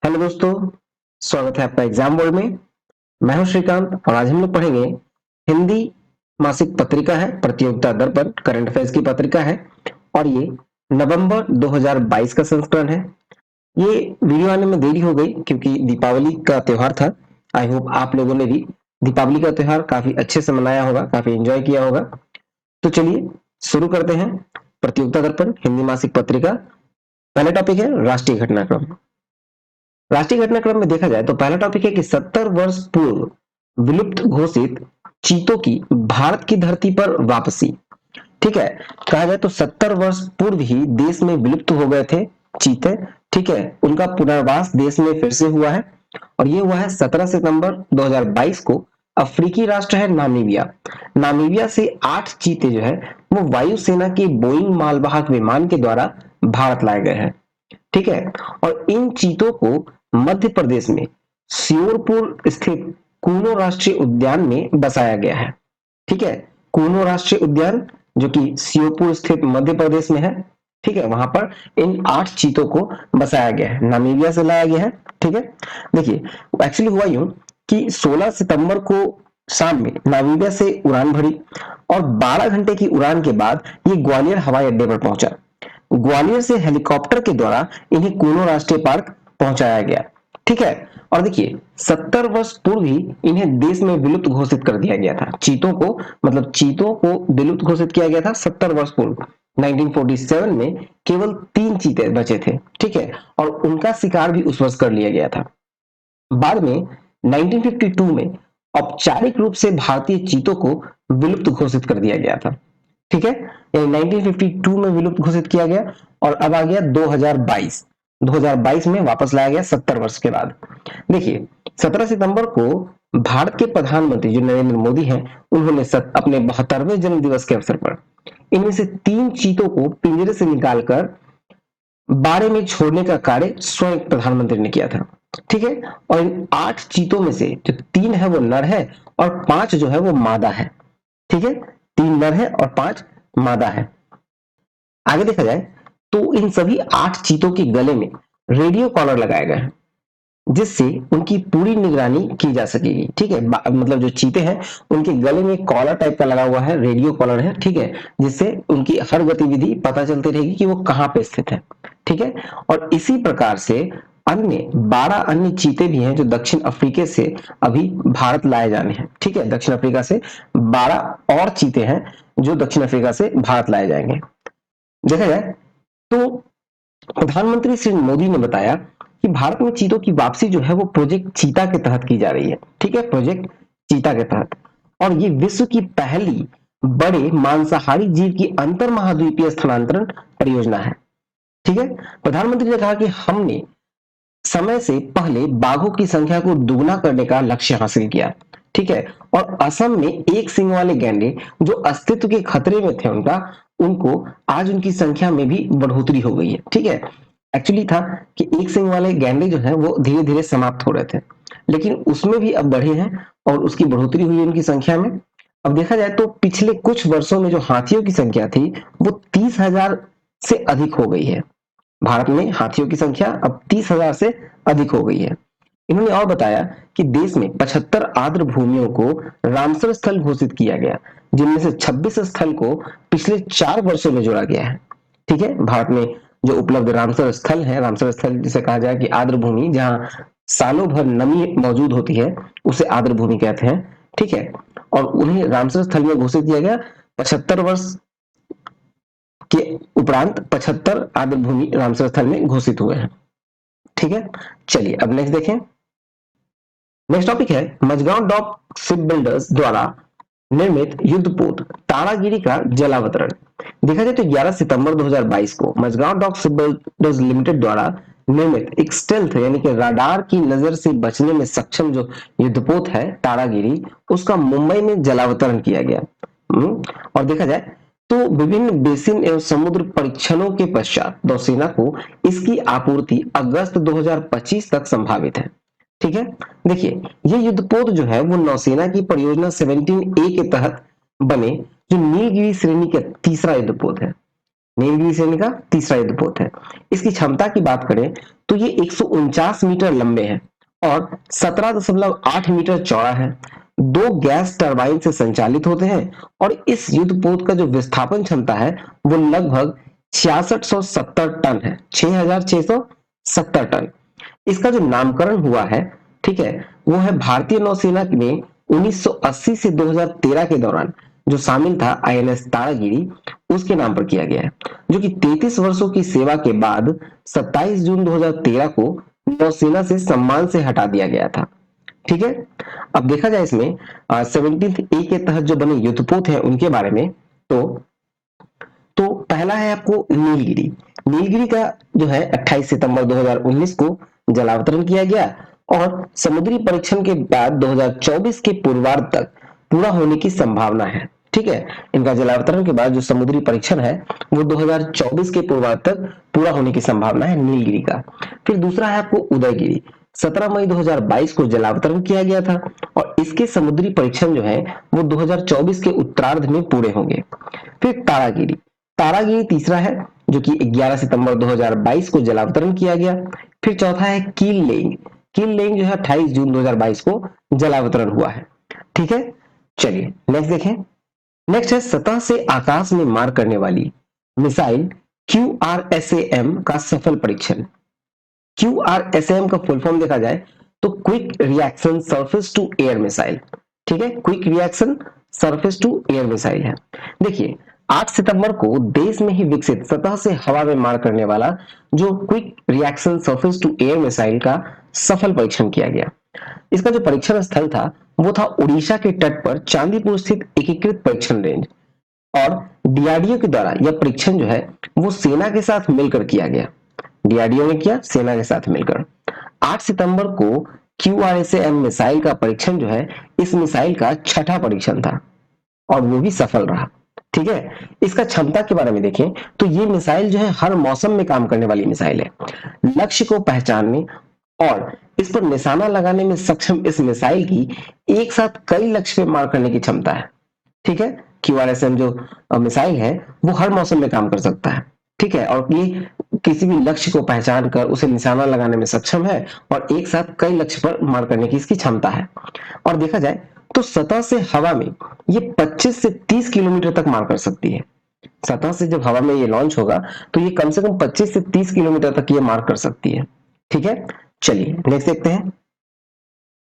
Hello दोस्तों, स्वागत है आपका एग्जाम वर्ल्ड में। मैं हूं श्रीकांत और आज हम लोग पढ़ेंगे हिंदी मासिक पत्रिका है प्रतियोगिता दर्पण, करंट अफेयर्स की पत्रिका है और ये नवंबर 2022 का संस्करण है। ये वीडियो आने में देरी हो गई क्योंकि दीपावली का त्योहार था। आई होप आप लोगों ने भी दीपावली का त्योहार काफी अच्छे से मनाया होगा, काफी एंजॉय किया होगा। तो चलिए शुरू करते हैं। प्रतियोगिता दर्पण हिंदी मासिक पत्रिका। पहला टॉपिक है राष्ट्रीय घटनाक्रम। राष्ट्रीय घटनाक्रम में देखा जाए तो पहला टॉपिक है कि 70 वर्ष पूर्व विलुप्त घोषित चीतों की भारत की धरती पर वापसी। ठीक है, कहा जाए तो 70 वर्ष पूर्व ही देश में विलुप्त हो गए थे चीते। ठीक है, उनका पुनर्वास देश में फिर से हुआ है और ये हुआ है 17 सितंबर 2022 को। अफ्रीकी राष्ट्र है नामीबिया। नामीबिया से 8 चीते जो है वो वायुसेना के बोइंग मालवाहक विमान के द्वारा भारत लाए गए हैं। ठीक है, और इन चीतों को मध्य प्रदेश में श्योरपुर स्थित कूनो राष्ट्रीय उद्यान में बसाया गया है। ठीक है, कूनो राष्ट्रीय उद्यान जो कि श्योरपुर स्थित मध्य प्रदेश में है। ठीक है, वहां पर इन 8 चीतों को बसाया गया है, नामीबिया से लाया गया है। ठीक है, देखिए एक्चुअली हुआ यूं कि 16 सितंबर को शाम में नामीबिया से उड़ान भरी और 12 घंटे की उड़ान के बाद ये ग्वालियर हवाई अड्डे पर पहुंचा। ग्वालियर से हेलीकॉप्टर के द्वारा इन्हें कूनो राष्ट्रीय पार्क पहुंचाया गया। ठीक है, और देखिए 70 वर्ष पूर्व ही इन्हें देश में विलुप्त घोषित कर दिया गया था। चीतों को मतलब चीतों को विलुप्त घोषित किया गया था 70 वर्ष पूर्व। 1947 में केवल 3 चीते बचे थे। ठीक है, और उनका शिकार भी उस वर्ष कर लिया गया था। बाद में 1952 में औपचारिक रूप से भारतीय चीतों को विलुप्त घोषित कर दिया गया था। ठीक है, यानी 1952 में विलुप्त घोषित किया गया और अब आ गया 2022 में वापस लाया गया 70 वर्ष के बाद। देखिए 17 सितंबर को भारत के प्रधानमंत्री जो नरेंद्र मोदी हैं, उन्होंने अपने 72वें जन्म दिवस के अवसर पर इनमें से 3 चीतों को पिंजरे से निकालकर बाड़े में छोड़ने का कार्य स्वयं प्रधानमंत्री ने किया था। ठीक है, और इन 8 चीतों में से जो 3 है वो नर है और 5 जो है वो मादा है। ठीक है, 3 नर है और 5 मादा है। आगे देखा जाए तो इन सभी 8 चीतों के गले में रेडियो कॉलर लगाए गए हैं जिससे उनकी पूरी निगरानी की जा सकेगी। ठीक है, मतलब जो चीते हैं उनके गले में कॉलर टाइप का लगा हुआ है, रेडियो कॉलर है। ठीक है, जिससे उनकी हर गतिविधि पता चलती रहेगी कि वो कहाँ पे स्थित है। ठीक है, और इसी प्रकार से अन्य 12 अन्य चीते भी हैं जो दक्षिण अफ्रीका से अभी भारत लाए जाने हैं। ठीक है, दक्षिण अफ्रीका से 12 और चीते हैं जो दक्षिण अफ्रीका से भारत लाए जाएंगे। देखा जाए तो प्रधानमंत्री श्री मोदी ने बताया कि भारत में चीतों की वापसी जो है वो प्रोजेक्ट चीता के तहत की जा रही है। ठीक है, प्रोजेक्ट चीता के तहत, और ये विश्व की पहली बड़े मांसाहारी जीव की अंतर महाद्वीपीय स्थानांतरण परियोजना है। ठीक है, प्रधानमंत्री ने कहा कि हमने समय से पहले बाघों की संख्या को दुगना करने का लक्ष्य हासिल किया। ठीक है, और असम में एक सींग वाले गैंडे जो अस्तित्व के खतरे में थे उनको आज उनकी संख्या में भी बढ़ोतरी हो गई है। ठीक है, एक्चुअली था कि एक सींग वाले गैंडे जो है वो धीरे धीरे समाप्त हो रहे थे, लेकिन उसमें भी अब बढ़े हैं और उसकी बढ़ोतरी हुई है उनकी संख्या में। अब देखा जाए तो पिछले कुछ वर्षों में जो हाथियों की संख्या थी वो 30,000 से अधिक हो गई है। भारत में हाथियों की संख्या अब 30,000 से अधिक हो गई है। इन्होंने और बताया कि देश में 75 आर्द्र भूमियों को रामसर स्थल घोषित किया गया, जिनमें से 26 स्थल को पिछले 4 वर्षों में जोड़ा गया है। ठीक है, भारत में जो उपलब्ध रामसर स्थल है, रामसर स्थल जिसे कहा जाए कि आर्द्र भूमि जहां सालों भर नमी मौजूद होती है, उसे आर्द्र भूमि कहते हैं। ठीक है, और उन्हें रामसर स्थल में घोषित किया गया 75 वर्ष के उपरांत 75 आर्द्र भूमि रामसर स्थल में घोषित हुए हैं। ठीक है, चलिए अब नेक्स्ट देखें। नेक्स्ट टॉपिक है मझगांव डॉक शिप बिल्डर्स द्वारा निर्मित युद्धपोत तारागिरी का जलावतरण। देखा जाए तो 11 सितंबर 2022 को Mazagon dock shipbuilders limited द्वारा निर्मित एक स्टेल्थ यानी कि राडार की नजर से बचने में सक्षम जो युद्धपोत है तारागिरी, उसका मुंबई में जलावतरण किया गया। और देखा जाए तो विभिन्न बेसिन एवं समुद्र परीक्षणों के पश्चात नौसेना को इसकी आपूर्ति अगस्त 2025 तक संभावित है। ठीक है, देखिए ये युद्धपोत जो है वो नौसेना की परियोजना 17A के तहत बने जो नीलगिरी श्रेणी का तीसरा युद्धपोत है। नीलगिरी श्रेणी का तीसरा युद्धपोत है। इसकी क्षमता की बात करें तो ये 149 मीटर लंबे हैं और 17.8 मीटर चौड़ा है। 2 गैस टरबाइन से संचालित होते हैं और इस युद्धपोत का जो विस्थापन क्षमता है वो लगभग 6670 टन है, 6670 टन। इसका जो नामकरण हुआ है, ठीक है, वो है भारतीय नौसेना में 1980 से 2013 के दौरान जो शामिल था आईएनएस तारागिरी, उसके नाम पर किया गया है, जो कि 33 वर्षों की सेवा के बाद 27 जून 2013 को नौसेना से सम्मान से हटा दिया गया था। ठीक है, अब देखा जाए इसमें 17th ए के तहत जो बने युद्धपोत हैं उनके बारे में, तो पहला है आपको नीलगिरी। नीलगिरी का जो है 28 सितंबर 2019 को जलावतरण किया गया और समुद्री परीक्षण के बाद 2024 के पूर्वार्ध तक पूरा होने की संभावना है। ठीक है, इनका जलावतरण के बाद जो समुद्री परीक्षण है वो 2024 के पूर्वार्ध तक पूरा होने की संभावना है नीलगिरी का। फिर दूसरा है आपको उदयगिरी। 17 मई 2022 को जलावतरण किया गया था और इसके समुद्री परीक्षण जो है वो 2024 के उत्तरार्ध में पूरे होंगे। फिर तारागिरी। तारागिरी तीसरा है जो कि 11 सितंबर 2022 को जलावतरण किया गया। फिर चौथा है कील लेंग। कील लेंग जो है 28 जून 2022 को जलावतरण हुआ है। ठीक है, चलिए नेक्स्ट देखें। नेक्स्ट है सतह से आकाश में मार करने वाली मिसाइल QRSAM का सफल परीक्षण। QRSAM का फुल फॉर्म देखा जाए तो quick reaction surface to air missile. ठीक है, quick reaction surface to air missile है। देखिए 8 सितंबर को देश में ही विकसित सतह से हवा में मार करने वाला जो quick reaction surface to air missile का सफल परीक्षण किया गया। इसका जो परीक्षण स्थल था वो था उड़ीसा के तट पर चांदीपुर स्थित एकीकृत परीक्षण रेंज और डीआरडीओ के द्वारा यह परीक्षण जो है वो सेना के साथ मिलकर किया गया। डीआरडीओ ने किया सेना के साथ मिलकर। 8 सितंबर को QRSAM मिसाइल का परीक्षण जो है इस मिसाइल का छठा परीक्षण था और वो भी सफल रहा। ठीक है, इसका क्षमता के बारे में देखें तो ये मिसाइल जो है हर मौसम में काम करने वाली मिसाइल है। लक्ष्य को पहचानने और इस पर निशाना लगाने में सक्षम इस मिसाइल की एक साथ कई लक्ष्य पे मार करने की क्षमता है। ठीक है, QRSAM जो मिसाइल है वो हर मौसम में काम कर सकता है। ठीक है, और ये किसी भी लक्ष्य को पहचान कर उसे निशाना लगाने में सक्षम है और एक साथ कई लक्ष्य पर मार करने की इसकी क्षमता है। और देखा जाए तो सतह से हवा में ये 25 से 30 किलोमीटर तक मार कर सकती है। सतह से जब हवा में ये लॉन्च होगा तो ये कम से कम 25 से 30 किलोमीटर तक ये मार कर सकती है। ठीक है, चलिए नेक्स्ट देखते हैं।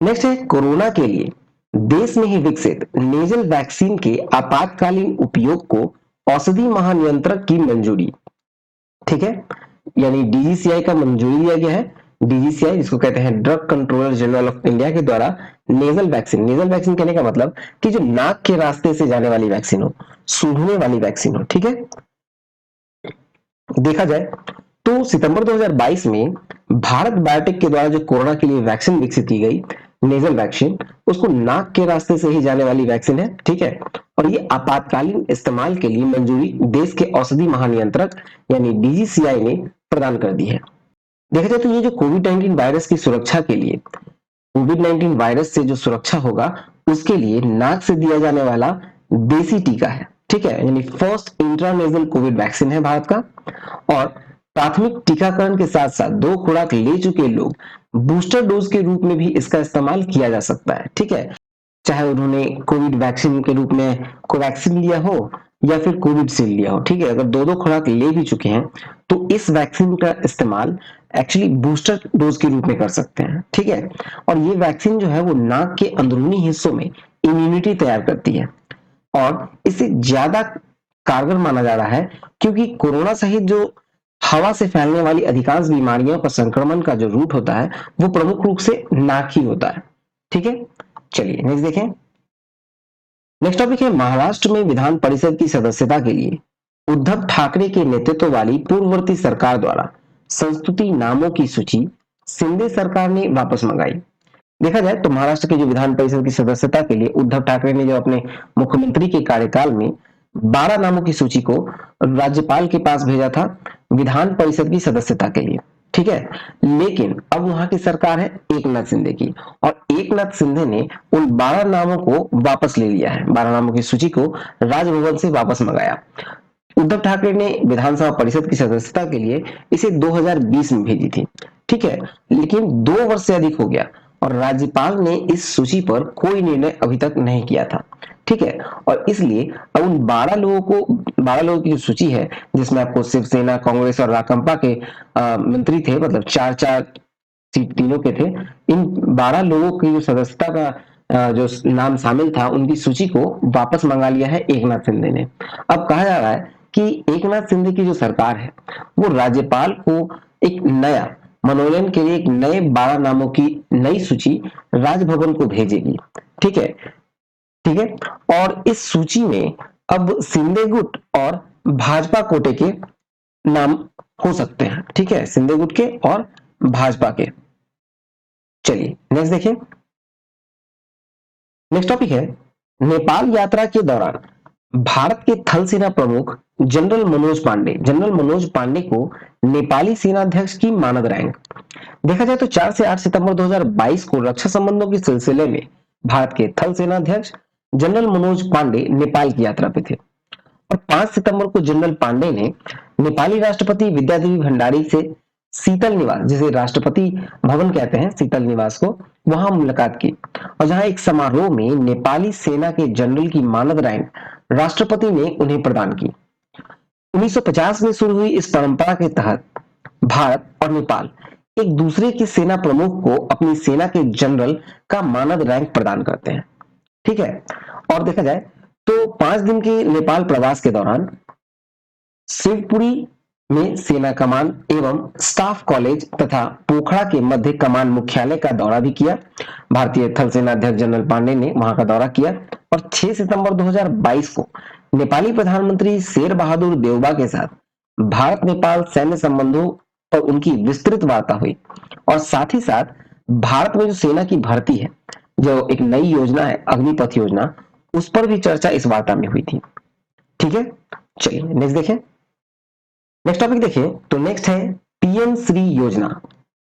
नेक्स्ट है कोरोना के लिए देश में ही विकसित नेजल वैक्सीन के आपातकालीन उपयोग को औषधि महानियंत्रक की मंजूरी। ठीक है, यानी डीजीसीआई का मंजूरी दिया गया है। डीजीसीआई जिसको कहते हैं drug controller general of India के द्वारा नेजल वैक्सीन कहने का मतलब कि जो नाक के रास्ते से जाने वाली वैक्सीन हो, सूंघने वाली वैक्सीन हो। ठीक है, देखा जाए तो सितंबर 2022 में भारत बायोटेक के द्वारा जो कोरोना के लिए वैक्सीन विकसित की गई नेजल वैक्सीन, उसको नाक के रास्ते से ही जाने वाली वैक्सीन है। ठीक है, और ये आपातकालीन इस्तेमाल के लिए मंजूरी देश के औषधि महानियंत्रक यानी डीजीसीआई ने प्रदान कर दी है। देखा जाए तो ये जो कोविड-19 वायरस की सुरक्षा के लिए, कोविड-19 वायरस से जो सुरक्षा होगा उसके लिए नाक से दिया जाने वाला देसी टीका है। ठीक है, यानी फर्स्ट इंट्रानेजल कोविड वैक्सीन है भारत का। और प्राथमिक टीकाकरण के साथ साथ 2 खुराक ले चुके लोग बूस्टर डोज के रूप में भी इसका इस्तेमाल किया जा सकता है। ठीक है, चाहे उन्होंने कोविड वैक्सीन के रूप में कोवैक्सीन लिया हो या फिर कोविडशील्ड लिया हो। ठीक है, अगर 2 खुराक ले भी चुके हैं तो इस वैक्सीन का इस्तेमाल एक्चुअली बूस्टर डोज के रूप में कर सकते हैं। ठीक है, और ये वैक्सीन जो है वो नाक के अंदरूनी हिस्सों में इम्यूनिटी तैयार करती है और इसे ज्यादा कारगर माना जा रहा है क्योंकि कोरोना सहित जो हवा से फैलने वाली अधिकांश बीमारियों का संक्रमण का जो रूट होता है वो प्रमुख रूप से नाक ही होता है। ठीक है, चलिए नेक्स्ट देखें। नेक्स्ट टॉपिक है महाराष्ट्र में विधान परिषद की सदस्यता के लिए उद्धव ठाकरे के नेतृत्व वाली पूर्ववर्ती सरकार द्वारा संस्तुति नामों की सूची शिंदे सरकार ने वापस मंगाई। देखा जाए तो महाराष्ट्र के जो विधान परिषद की सदस्यता के लिए उद्धव ठाकरे ने जो अपने मुख्यमंत्री के कार्यकाल में 12 नामों की सूची को राज्यपाल के पास भेजा था विधान परिषद की सदस्यता के लिए। ठीक है, लेकिन अब वहां की सरकार है एकनाथ शिंदे की और एकनाथ शिंदे ने उन 12 नामों को वापस ले लिया है। 12 नामों की सूची को राजभवन से वापस मंगाया। उद्धव ठाकरे ने विधानसभा परिषद की सदस्यता के लिए इसे 2020 में भेजी थी, ठीक है, लेकिन 2 वर्ष से अधिक हो गया और राज्यपाल ने इस सूची पर कोई निर्णय अभी तक नहीं किया था, ठीक है। और इसलिए अब उन 12 लोगों की जो सूची है, जिसमें आपको शिवसेना, कांग्रेस और राकांपा के मंत्री थे, मतलब 4-4 सीट तीनों के थे, इन 12 लोगों की जो सदस्यता का जो नाम शामिल था, उनकी सूची को वापस मंगा लिया है एकनाथ शिंदे ने। अब कहा जा रहा है कि एकनाथ शिंदे की जो सरकार है वो राज्यपाल को एक नया मनोनयन के लिए एक नए 12 नामों की नई सूची राजभवन को भेजेगी, ठीक है, ठीक है। और इस सूची में अब शिंदे गुट और भाजपा कोटे के नाम हो सकते हैं, ठीक है, शिंदे गुट के और भाजपा के। चलिए नेक्स्ट देखिए। नेक्स्ट टॉपिक है नेपाल यात्रा के दौरान भारत के थल सेना प्रमुख जनरल मनोज पांडे को नेपाली सेनाध्यक्ष की मानद रैंक। देखा जाए तो 4 से 8 सितंबर 2022 को रक्षा संबंधों के सिलसिले में भारत के थल सेनाध्यक्ष जनरल मनोज पांडे नेपाल की यात्रा पे थे और 5 सितंबर को जनरल पांडे ने नेपाली राष्ट्रपति विद्यादेवी भंडारी से शीतल निवास, जिसे राष्ट्रपति भवन कहते हैं, शीतल निवास को, वहां मुलाकात की और जहां एक समारोह में नेपाली सेना के जनरल की मानद रैंक राष्ट्रपति ने उन्हें प्रदान की। 1950 में शुरू हुई इस परंपरा के तहत भारत और नेपाल एक दूसरे की सेना प्रमुख को अपनी सेना के जनरल का मानद रैंक प्रदान करते हैं, ठीक है। और देखा जाए तो 5 दिन के नेपाल प्रवास के दौरान शिवपुरी में सेना कमान एवं स्टाफ कॉलेज तथा पोखरा के मध्य कमान मुख्यालय का दौरा भी किया। भारतीय थल सेना अध्यक्ष जनरल पांडे ने वहां का दौरा किया और 6 सितंबर 2022 को नेपाली प्रधानमंत्री शेर बहादुर देउबा के साथ भारत नेपाल सैन्य संबंधों पर उनकी विस्तृत वार्ता हुई और साथ ही साथ भारत में जो सेना की भर्ती है, जो एक नई योजना है अग्निपथ योजना, उस पर भी चर्चा इस वार्ता में हुई थी, ठीक है। चलिए नेक्स्ट देखें। नेक्स्ट टॉपिक देखिए तो नेक्स्ट है पीएम श्री योजना।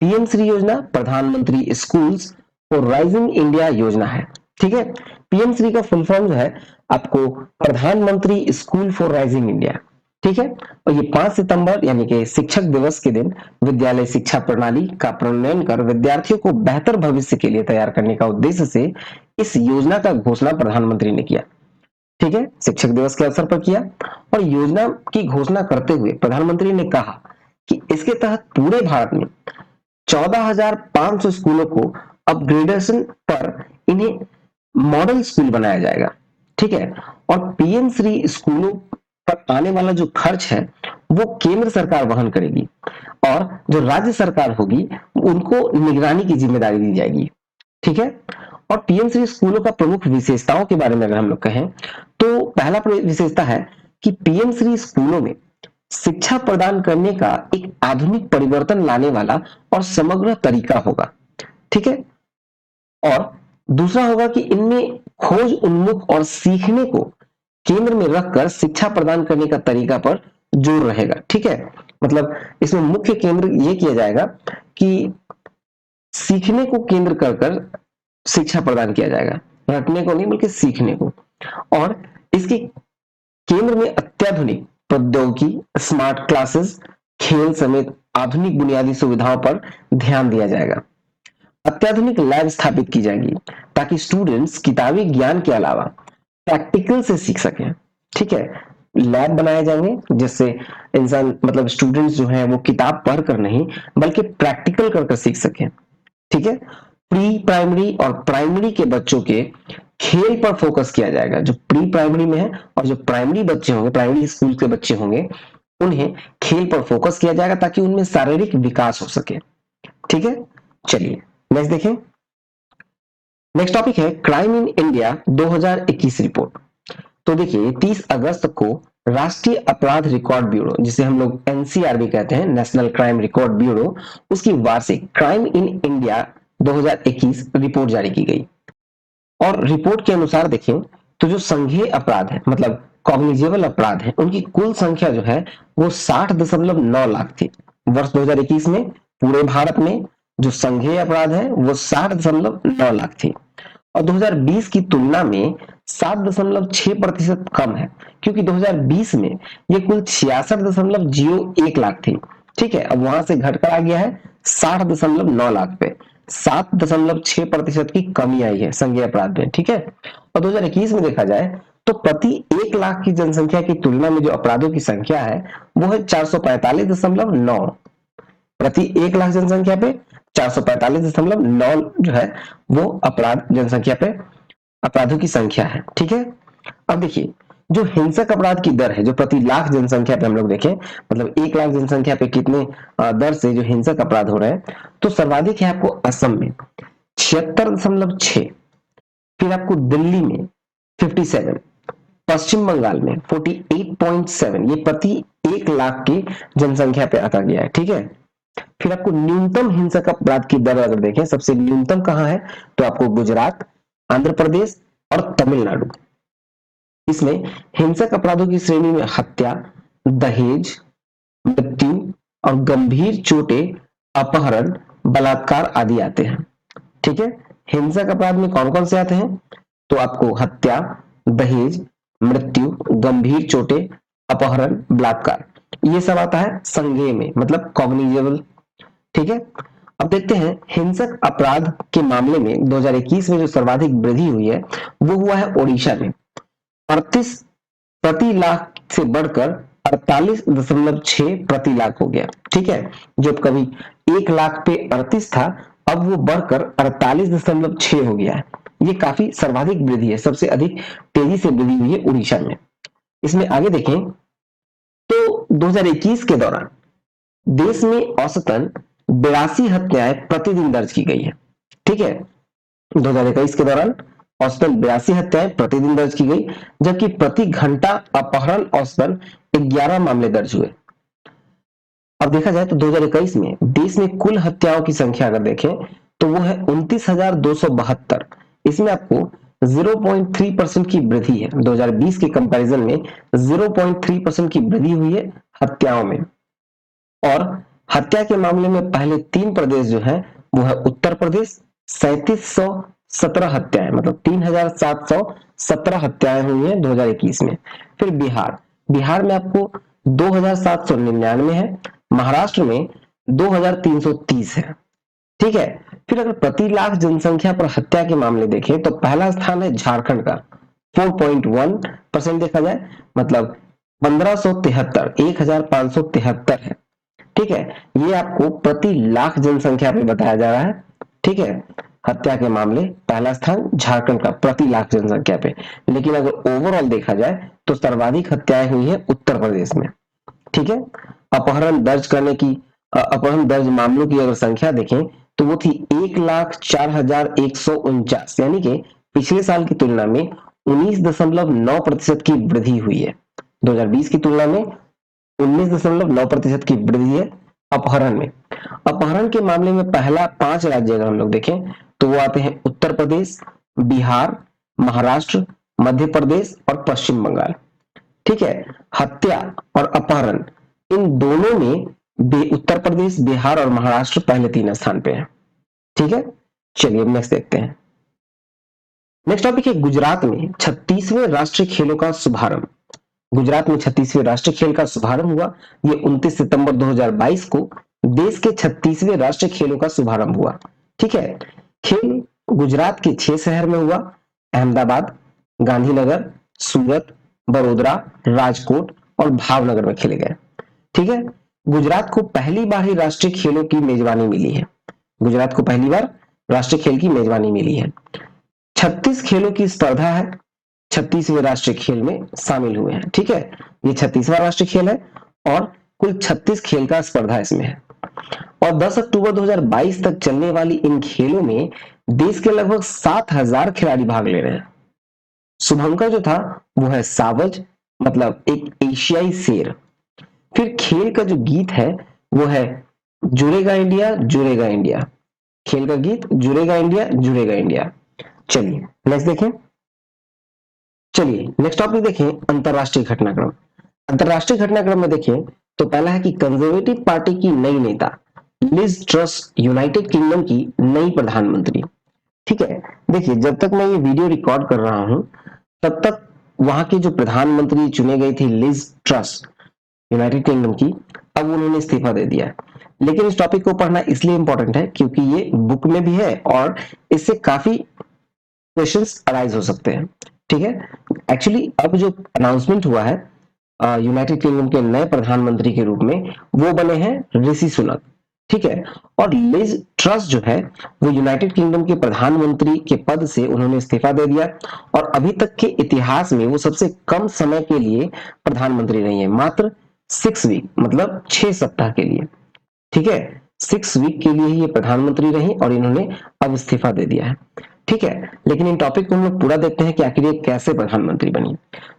पीएम श्री योजना प्रधानमंत्री स्कूल्स फॉर राइजिंग इंडिया योजना है, ठीक है। पीएम श्री का फुल फॉर्म जो है आपको प्रधानमंत्री स्कूल फॉर राइजिंग इंडिया, ठीक है। और ये 5 सितंबर यानी कि शिक्षक दिवस के दिन विद्यालय शिक्षा प्रणाली का प्रणयन कर विद्यार्थियों को बेहतर भविष्य के लिए तैयार करने का उद्देश्य से इस योजना का घोषणा प्रधानमंत्री ने किया, ठीक है, शिक्षक दिवस के अवसर पर किया। और योजना की घोषणा करते हुए प्रधानमंत्री ने कहा कि इसके तहत पूरे भारत में 14,500 स्कूलों को अपग्रेडेशन पर इन्हें मॉडल स्कूल बनाया जाएगा, ठीक है। और पीएम श्री स्कूलों पर आने वाला जो खर्च है वो केंद्र सरकार वहन करेगी और जो राज्य सरकार होगी उनको निगरानी की जिम्मेदारी दी जाएगी, ठीक है। और पीएम श्री स्कूलों का प्रमुख विशेषताओं के बारे में अगर हम लोग कहें तो पहला विशेषता है कि पीएम श्री स्कूलों में शिक्षा प्रदान करने का एक आधुनिक परिवर्तन लाने वाला और समग्र तरीका होगा, ठीक है। और दूसरा होगा कि इनमें खोज उन्मुख और सीखने को केंद्र में रखकर शिक्षा प्रदान करने का तरीका पर जोर रहेगा, ठीक है। मतलब इसमें मुख्य केंद्र ये किया जाएगा कि सीखने को केंद्र कर शिक्षा प्रदान किया जाएगा, रटने को नहीं बल्कि सीखने को। और इसके केंद्र में अत्याधुनिक प्रौद्योगिकी, स्मार्ट क्लासेस, खेल समेत आधुनिक बुनियादी सुविधाओं पर ध्यान दिया जाएगा। अत्याधुनिक लैब स्थापित की जाएगी ताकि स्टूडेंट्स किताबी ज्ञान के अलावा प्रैक्टिकल से सीख सकें, ठीक है। लैब बनाए जाएंगे जिससे इंसान मतलब स्टूडेंट्स जो हैं वो किताब पढ़कर नहीं बल्कि प्रैक्टिकल कर सीख सकें, ठीक है। प्री प्राइमरी और प्राइमरी के बच्चों के खेल पर फोकस किया जाएगा। जो प्री प्राइमरी में है और जो प्राइमरी बच्चे होंगे, प्राइमरी स्कूल के बच्चे होंगे, उन्हें खेल पर फोकस किया जाएगा ताकि उनमें शारीरिक विकास हो सके, ठीक है। चलिए नेक्स्ट देखें। नेक्स्ट टॉपिक है क्राइम इन इंडिया 2021 रिपोर्ट। तो देखिए 30 अगस्त को राष्ट्रीय अपराध रिकॉर्ड ब्यूरो, जिसे हम लोग एनसीआरबी कहते हैं, नेशनल क्राइम रिकॉर्ड ब्यूरो, उसकी वार्षिक क्राइम इन इंडिया 2021 रिपोर्ट जारी की गई। और रिपोर्ट के अनुसार देखें तो जो संघीय अपराध है मतलब कॉग्निजेबल अपराध है, उनकी कुल संख्या जो है वो 60.9 लाख थी वर्ष 2021 में। पूरे भारत में जो संघीय अपराध है वो 60.9 लाख थी और 2020 की तुलना में 7.6% कम है, क्योंकि 2020 में ये कुल 66.01 लाख थी। ठीक है, अब वहां से घटकर आ गया है 60.9 लाख पे। 7.6% की कमी आई है संज्ञेय अपराध में। ठीक है, और 2021 में देखा जाए तो प्रति 1 लाख की जनसंख्या की तुलना में जो अपराधों की संख्या है वो है 445.9। प्रति 1 लाख जनसंख्या पे 445.9 जो है वो अपराध जनसंख्या पे अपराधों की संख्या है। ठीक है, अब देखिए जो हिंसक अपराध की दर है, जो प्रति लाख जनसंख्या पे हम लोग देखें, मतलब 1 लाख जनसंख्या पे कितने दर से जो हिंसक अपराध हो रहे हैं, तो सर्वाधिक है आपको असम में 76.6, फिर आपको दिल्ली में 57, पश्चिम बंगाल में 48.7, ये प्रति 1 लाख की जनसंख्या पे आता गया है। ठीक है, फिर आपको न्यूनतम हिंसक अपराध की दर अगर देखें, सबसे न्यूनतम कहां है, तो आपको गुजरात, आंध्र प्रदेश और तमिलनाडु। इसमें हिंसक अपराधों की श्रेणी में हत्या, दहेज, मृत्यु और गंभीर चोटें, अपहरण, बलात्कार आदि आते हैं। ठीक है, हिंसक अपराध में कौन कौन से आते हैं, तो आपको हत्या, दहेज, मृत्यु, गंभीर चोटें, अपहरण, बलात्कार, ये सब आता है संज्ञेय में, मतलब कॉग्निजेबल। ठीक है, अब देखते हैं हिंसक अपराध के मामले में 2021 में जो सर्वाधिक वृद्धि हुई है वो हुआ है ओडिशा में। 38 प्रति लाख से बढ़कर 48.6 प्रति लाख हो गया। ठीक है, जब कभी 1 लाख पे 38 था, अब वो बढ़कर 48.6 हो गया है। ये काफी सर्वाधिक वृद्धि है, सबसे अधिक तेजी से वृद्धि हुई है उड़ीसा में। इसमें आगे देखें तो 2021 के दौरान देश में औसतन 82 हत्याएं प्रतिदिन दर्ज की गई है। ठीक है, 2021 के दौरान औसतन 82 हत्याएं प्रतिदिन दर्ज की गई, जबकि प्रति घंटा अपहरण औसतन 11 मामले दर्ज हुए। अब देखा जाए तो 2021 में देश में कुल हत्याओं की संख्या अगर देखें तो वो है 29,272। इसमें आपको 0.3% की वृद्धि है। 2020 के कंपैरिजन में 0.3% की वृद्धि हुई है हत्याओं में। और हत्या के मामले में पहले 3 प्रदेश जो है वो है उत्तर प्रदेश, 3717 हत्याएं, मतलब 3717 हत्याएं हुई हैं 2021 में। फिर बिहार, बिहार में आपको 2799 है, महाराष्ट्र में 2330 है। ठीक है, फिर अगर प्रति लाख जनसंख्या पर हत्या के मामले देखें तो पहला स्थान है झारखंड का 4.1% देखा जाए, मतलब 1573, 1573 है। ठीक है, ये आपको प्रति लाख जनसंख्या पे बताया जा रहा है। ठीक है, हत्या के मामले पहला स्थान झारखंड का प्रति लाख जनसंख्या पे। लेकिन अगर ओवरऑल देखा जाए तो सर्वाधिक हत्याएं हुई है उत्तर प्रदेश में। ठीक है, अपहरण दर्ज करने की अपहरण दर्ज मामलों की अगर संख्या देखें तो वो थी 1,04,149, यानी कि पिछले साल की तुलना में 19.9% की वृद्धि हुई है। 2020 की तुलना में 19.9% की वृद्धि है अपहरण में। अपहरण के मामले में पहला 5 राज्य अगर हम लोग देखें तो वो आते हैं उत्तर प्रदेश, बिहार, महाराष्ट्र, मध्य प्रदेश और पश्चिम बंगाल। ठीक है, हत्या और अपहरण इन दोनों में उत्तर प्रदेश, बिहार और महाराष्ट्र पहले 3 स्थान पे है। ठीक है, चलिए नेक्स्ट देखते हैं। नेक्स्ट टॉपिक है गुजरात में 36वें राष्ट्रीय खेलों का शुभारंभ। गुजरात में 36वें राष्ट्रीय खेल का शुभारंभ हुआ। ये 29 सितंबर 2022 को देश के 36वें राष्ट्रीय खेलों का शुभारंभ हुआ। ठीक है, खेल गुजरात के 6 शहर में हुआ, अहमदाबाद, गांधीनगर, सूरत, बड़ोदरा, राजकोट और भावनगर में खेले गए। ठीक है, गुजरात को पहली बार ही राष्ट्रीय खेलों की मेजबानी मिली है। गुजरात को पहली बार राष्ट्रीय खेल की मेजबानी मिली है। 36 खेलों की स्पर्धा है, 36वें राष्ट्रीय खेल में शामिल हुए हैं। ठीक है, ये 36वां राष्ट्रीय खेल है और कुल 36 खेल का स्पर्धा इसमें है। और 10 अक्टूबर 2022 तक चलने वाली इन खेलों में देश के लगभग 7,000 खिलाड़ी भाग ले रहे हैं। शुभंकर जो था वो है सावज, मतलब एक एशियाई शेर। फिर खेल का जो गीत है वो है जुड़ेगा इंडिया, जुड़ेगा इंडिया। खेल का गीत जुड़ेगा इंडिया, जुड़ेगा इंडिया। चलिए नेक्स्ट देखें। चलिए नेक्स्ट टॉपिक देखें, अंतरराष्ट्रीय घटनाक्रम। अंतरराष्ट्रीय घटनाक्रम में देखें तो पहला है कि कंजर्वेटिव पार्टी की नई नेता लिज ट्रस यूनाइटेड किंगडम की नई प्रधानमंत्री। ठीक है, देखिए जब तक मैं ये वीडियो रिकॉर्ड कर रहा हूं तब तक वहां की जो प्रधानमंत्री चुने गई थी लिज ट्रस यूनाइटेड किंगडम की, अब उन्होंने इस्तीफा दे दिया। लेकिन इस टॉपिक को पढ़ना इसलिए इंपॉर्टेंट है क्योंकि ये बुक में भी है और इससे काफी क्वेश्चंस अराइज हो सकते हैं। ठीक है, एक्चुअली अब जो अनाउंसमेंट हुआ है यूनाइटेड किंगडम के नए प्रधानमंत्री के रूप में, वो बने हैं ऋषि सुनक। ठीक है, और लिज ट्रस जो है वो यूनाइटेड किंगडम के प्रधानमंत्री के पद से उन्होंने इस्तीफा दे दिया और अभी तक के इतिहास में वो सबसे कम समय के लिए प्रधानमंत्री रही है, मात्र 6 वीक, मतलब 6 सप्ताह के लिए। ठीक है, 6 वीक के लिए ही ये प्रधानमंत्री रही और इन्होंने अब इस्तीफा दे दिया है। ठीक है, लेकिन इन टॉपिक को हम लोग पूरा देखते हैं कि आखिर ये कैसे प्रधानमंत्री बनी।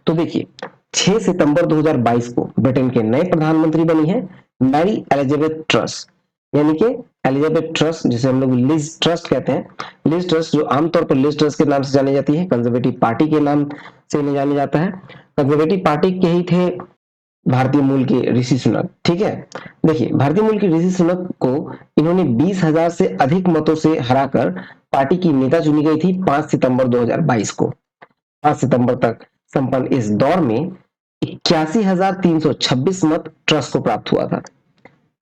तो देखिए 6 सितंबर 2022 को ब्रिटेन के नए प्रधानमंत्री बनी है मैरी एलिजाबेथ ट्रस, यानी कि एलिजाबेथ ट्रस, जिसे हम लोग लिज ट्रस कहते हैं। लिज ट्रस जो आमतौर पर लिज ट्रस के नाम से जानी जाती है, कंजर्वेटिव पार्टी के नाम से इन्हें जाना जाता है। कंजर्वेटिव पार्टी के ही थे भारतीय मूल के ऋषि सुनक। ठीक है, देखिए भारतीय मूल के ऋषि सुनक को इन्होंने 20,000 से अधिक मतों से हराकर पार्टी की नेता चुनी गई थी 5 सितंबर 2022 को। 5 सितंबर तक संपन्न इस दौर में 81,326 मत ट्रस्ट को प्राप्त हुआ था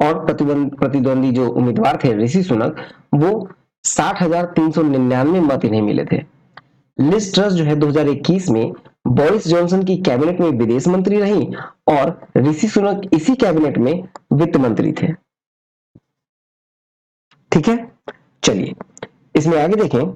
और प्रतिद्वंदी जो उम्मीदवार थे ऋषि सुनक, वो 60,399 मत इन्हें मिले थे। लिज ट्रस जो है 2021 में बोरिस जॉनसन की कैबिनेट में विदेश मंत्री रही और ऋषि सुनक इसी कैबिनेट में वित्त मंत्री थे। ठीक है, चलिए इसमें आगे देखें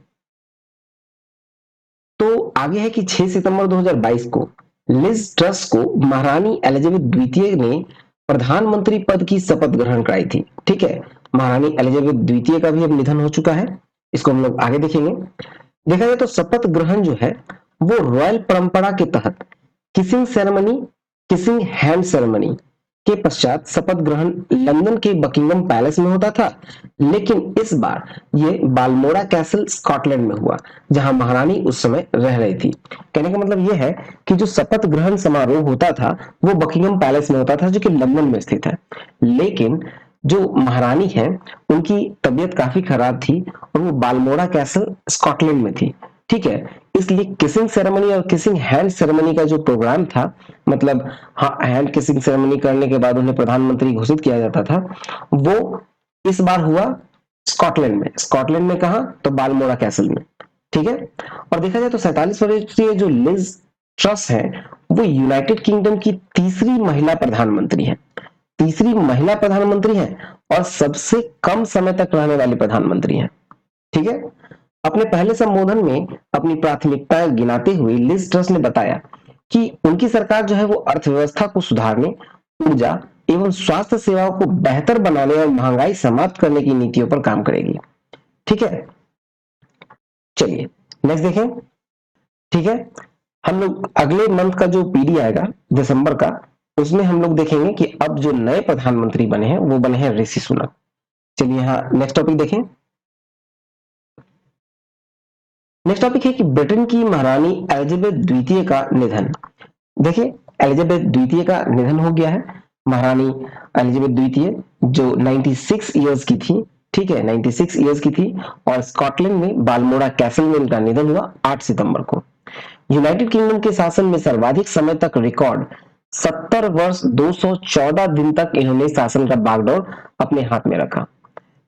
तो आगे है कि 6 सितंबर 2022 को लिज ट्रस को महारानी एलिजाबेथ द्वितीय ने प्रधानमंत्री पद की शपथ ग्रहण कराई थी। ठीक है, महारानी एलिजाबेथ द्वितीय का भी अब निधन हो चुका है, इसको हम लोग आगे देखेंगे। देखा जाए तो शपथ ग्रहण जो है वो रॉयल परंपरा के तहत kissing ceremony, kissing hand ceremony के पश्चात शपथ ग्रहण लंदन के बकिंगम पैलेस में होता था, लेकिन इस बार ये बाल्मोरा कैसल स्कॉटलैंड में हुआ जहां महारानी उस समय रह रही थी। कहने का मतलब यह है कि जो शपथ ग्रहण समारोह होता था वो बकिंगम पैलेस में होता था जो कि लंदन में स्थित है, लेकिन जो महारानी है उनकी तबीयत काफी खराब थी और वो बाल्मोरा कैसल स्कॉटलैंड में थी। ठीक है, इसलिए किसिंग सेरेमनी और किसिंग हैंड सेरेमनी का जो प्रोग्राम था, मतलब हाँ हैंड किसिंग सेरेमनी करने के बाद उन्हें प्रधानमंत्री घोषित किया जाता था, वो इस बार हुआ स्कॉटलैंड में। स्कॉटलैंड में कहा तो बाल्मोरा कैसल में। ठीक है, और देखा जाए तो 47 वर्षीय जो लिज ट्रस है वो यूनाइटेड किंगडम की तीसरी महिला प्रधानमंत्री है, तीसरी महिला प्रधानमंत्री है और सबसे कम समय तक रहने वाली प्रधानमंत्री है। ठीक है, अपने पहले संबोधन में अपनी प्राथमिकताएं गिनाते हुए लिज ट्रस ने बताया कि उनकी सरकार जो है वो अर्थव्यवस्था को सुधारने, ऊर्जा एवं स्वास्थ्य सेवाओं को बेहतर बनाने और महंगाई समाप्त करने की नीतियों पर काम करेगी। ठीक है, चलिए नेक्स्ट देखें। ठीक है, हम लोग अगले मंथ का जो पीडी आएगा दिसंबर का, उसमें हम लोग देखेंगे कि अब जो नए प्रधानमंत्री बने हैं वो बने हैं ऋषि सुनक। चलिए यहाँ नेक्स्ट टॉपिक देखें। नेक्स्ट टॉपिक है कि ब्रिटेन की महारानी एलिजाबेथ द्वितीय का निधन। देखिए एलिजाबेथ द्वितीय का निधन हो गया है। महारानी एलिजाबेथ द्वितीय जो 96 इयर्स की थी, ठीक है 96 इयर्स की थी और स्कॉटलैंड में बाल्मोरा कैसल में इनका निधन हुआ 8 सितंबर को। यूनाइटेड किंगडम के शासन में सर्वाधिक समय तक रिकॉर्ड 70 वर्ष 214 दिन तक इन्होंने शासन का बागडोर अपने हाथ में रखा।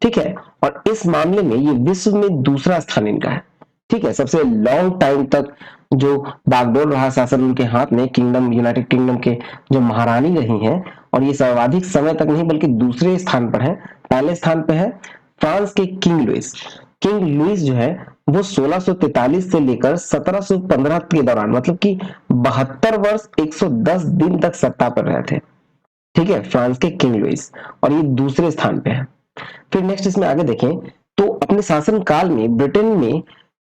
ठीक है, और इस मामले में ये विश्व में दूसरा स्थान इनका है। ठीक है, सबसे लॉन्ग टाइम तक जो बागडोर रहा शासन उनके हाथ में, किंगडम यूनाइटेड किंगडम के जो महारानी रही हैं, और ये सर्वाधिक समय तक नहीं बल्कि दूसरे स्थान पर है। पहले स्थान पे है फ्रांस के किंग लुइस। किंग लुइस जो है वो 1643 से लेकर 1715 के दौरान, मतलब कि 72 वर्ष 110 दिन तक सत्ता पर रहे थे। ठीक है, फ्रांस के किंग लुइस, और ये दूसरे स्थान पे है। फिर नेक्स्ट इसमें आगे देखें तो अपने शासन काल में ब्रिटेन में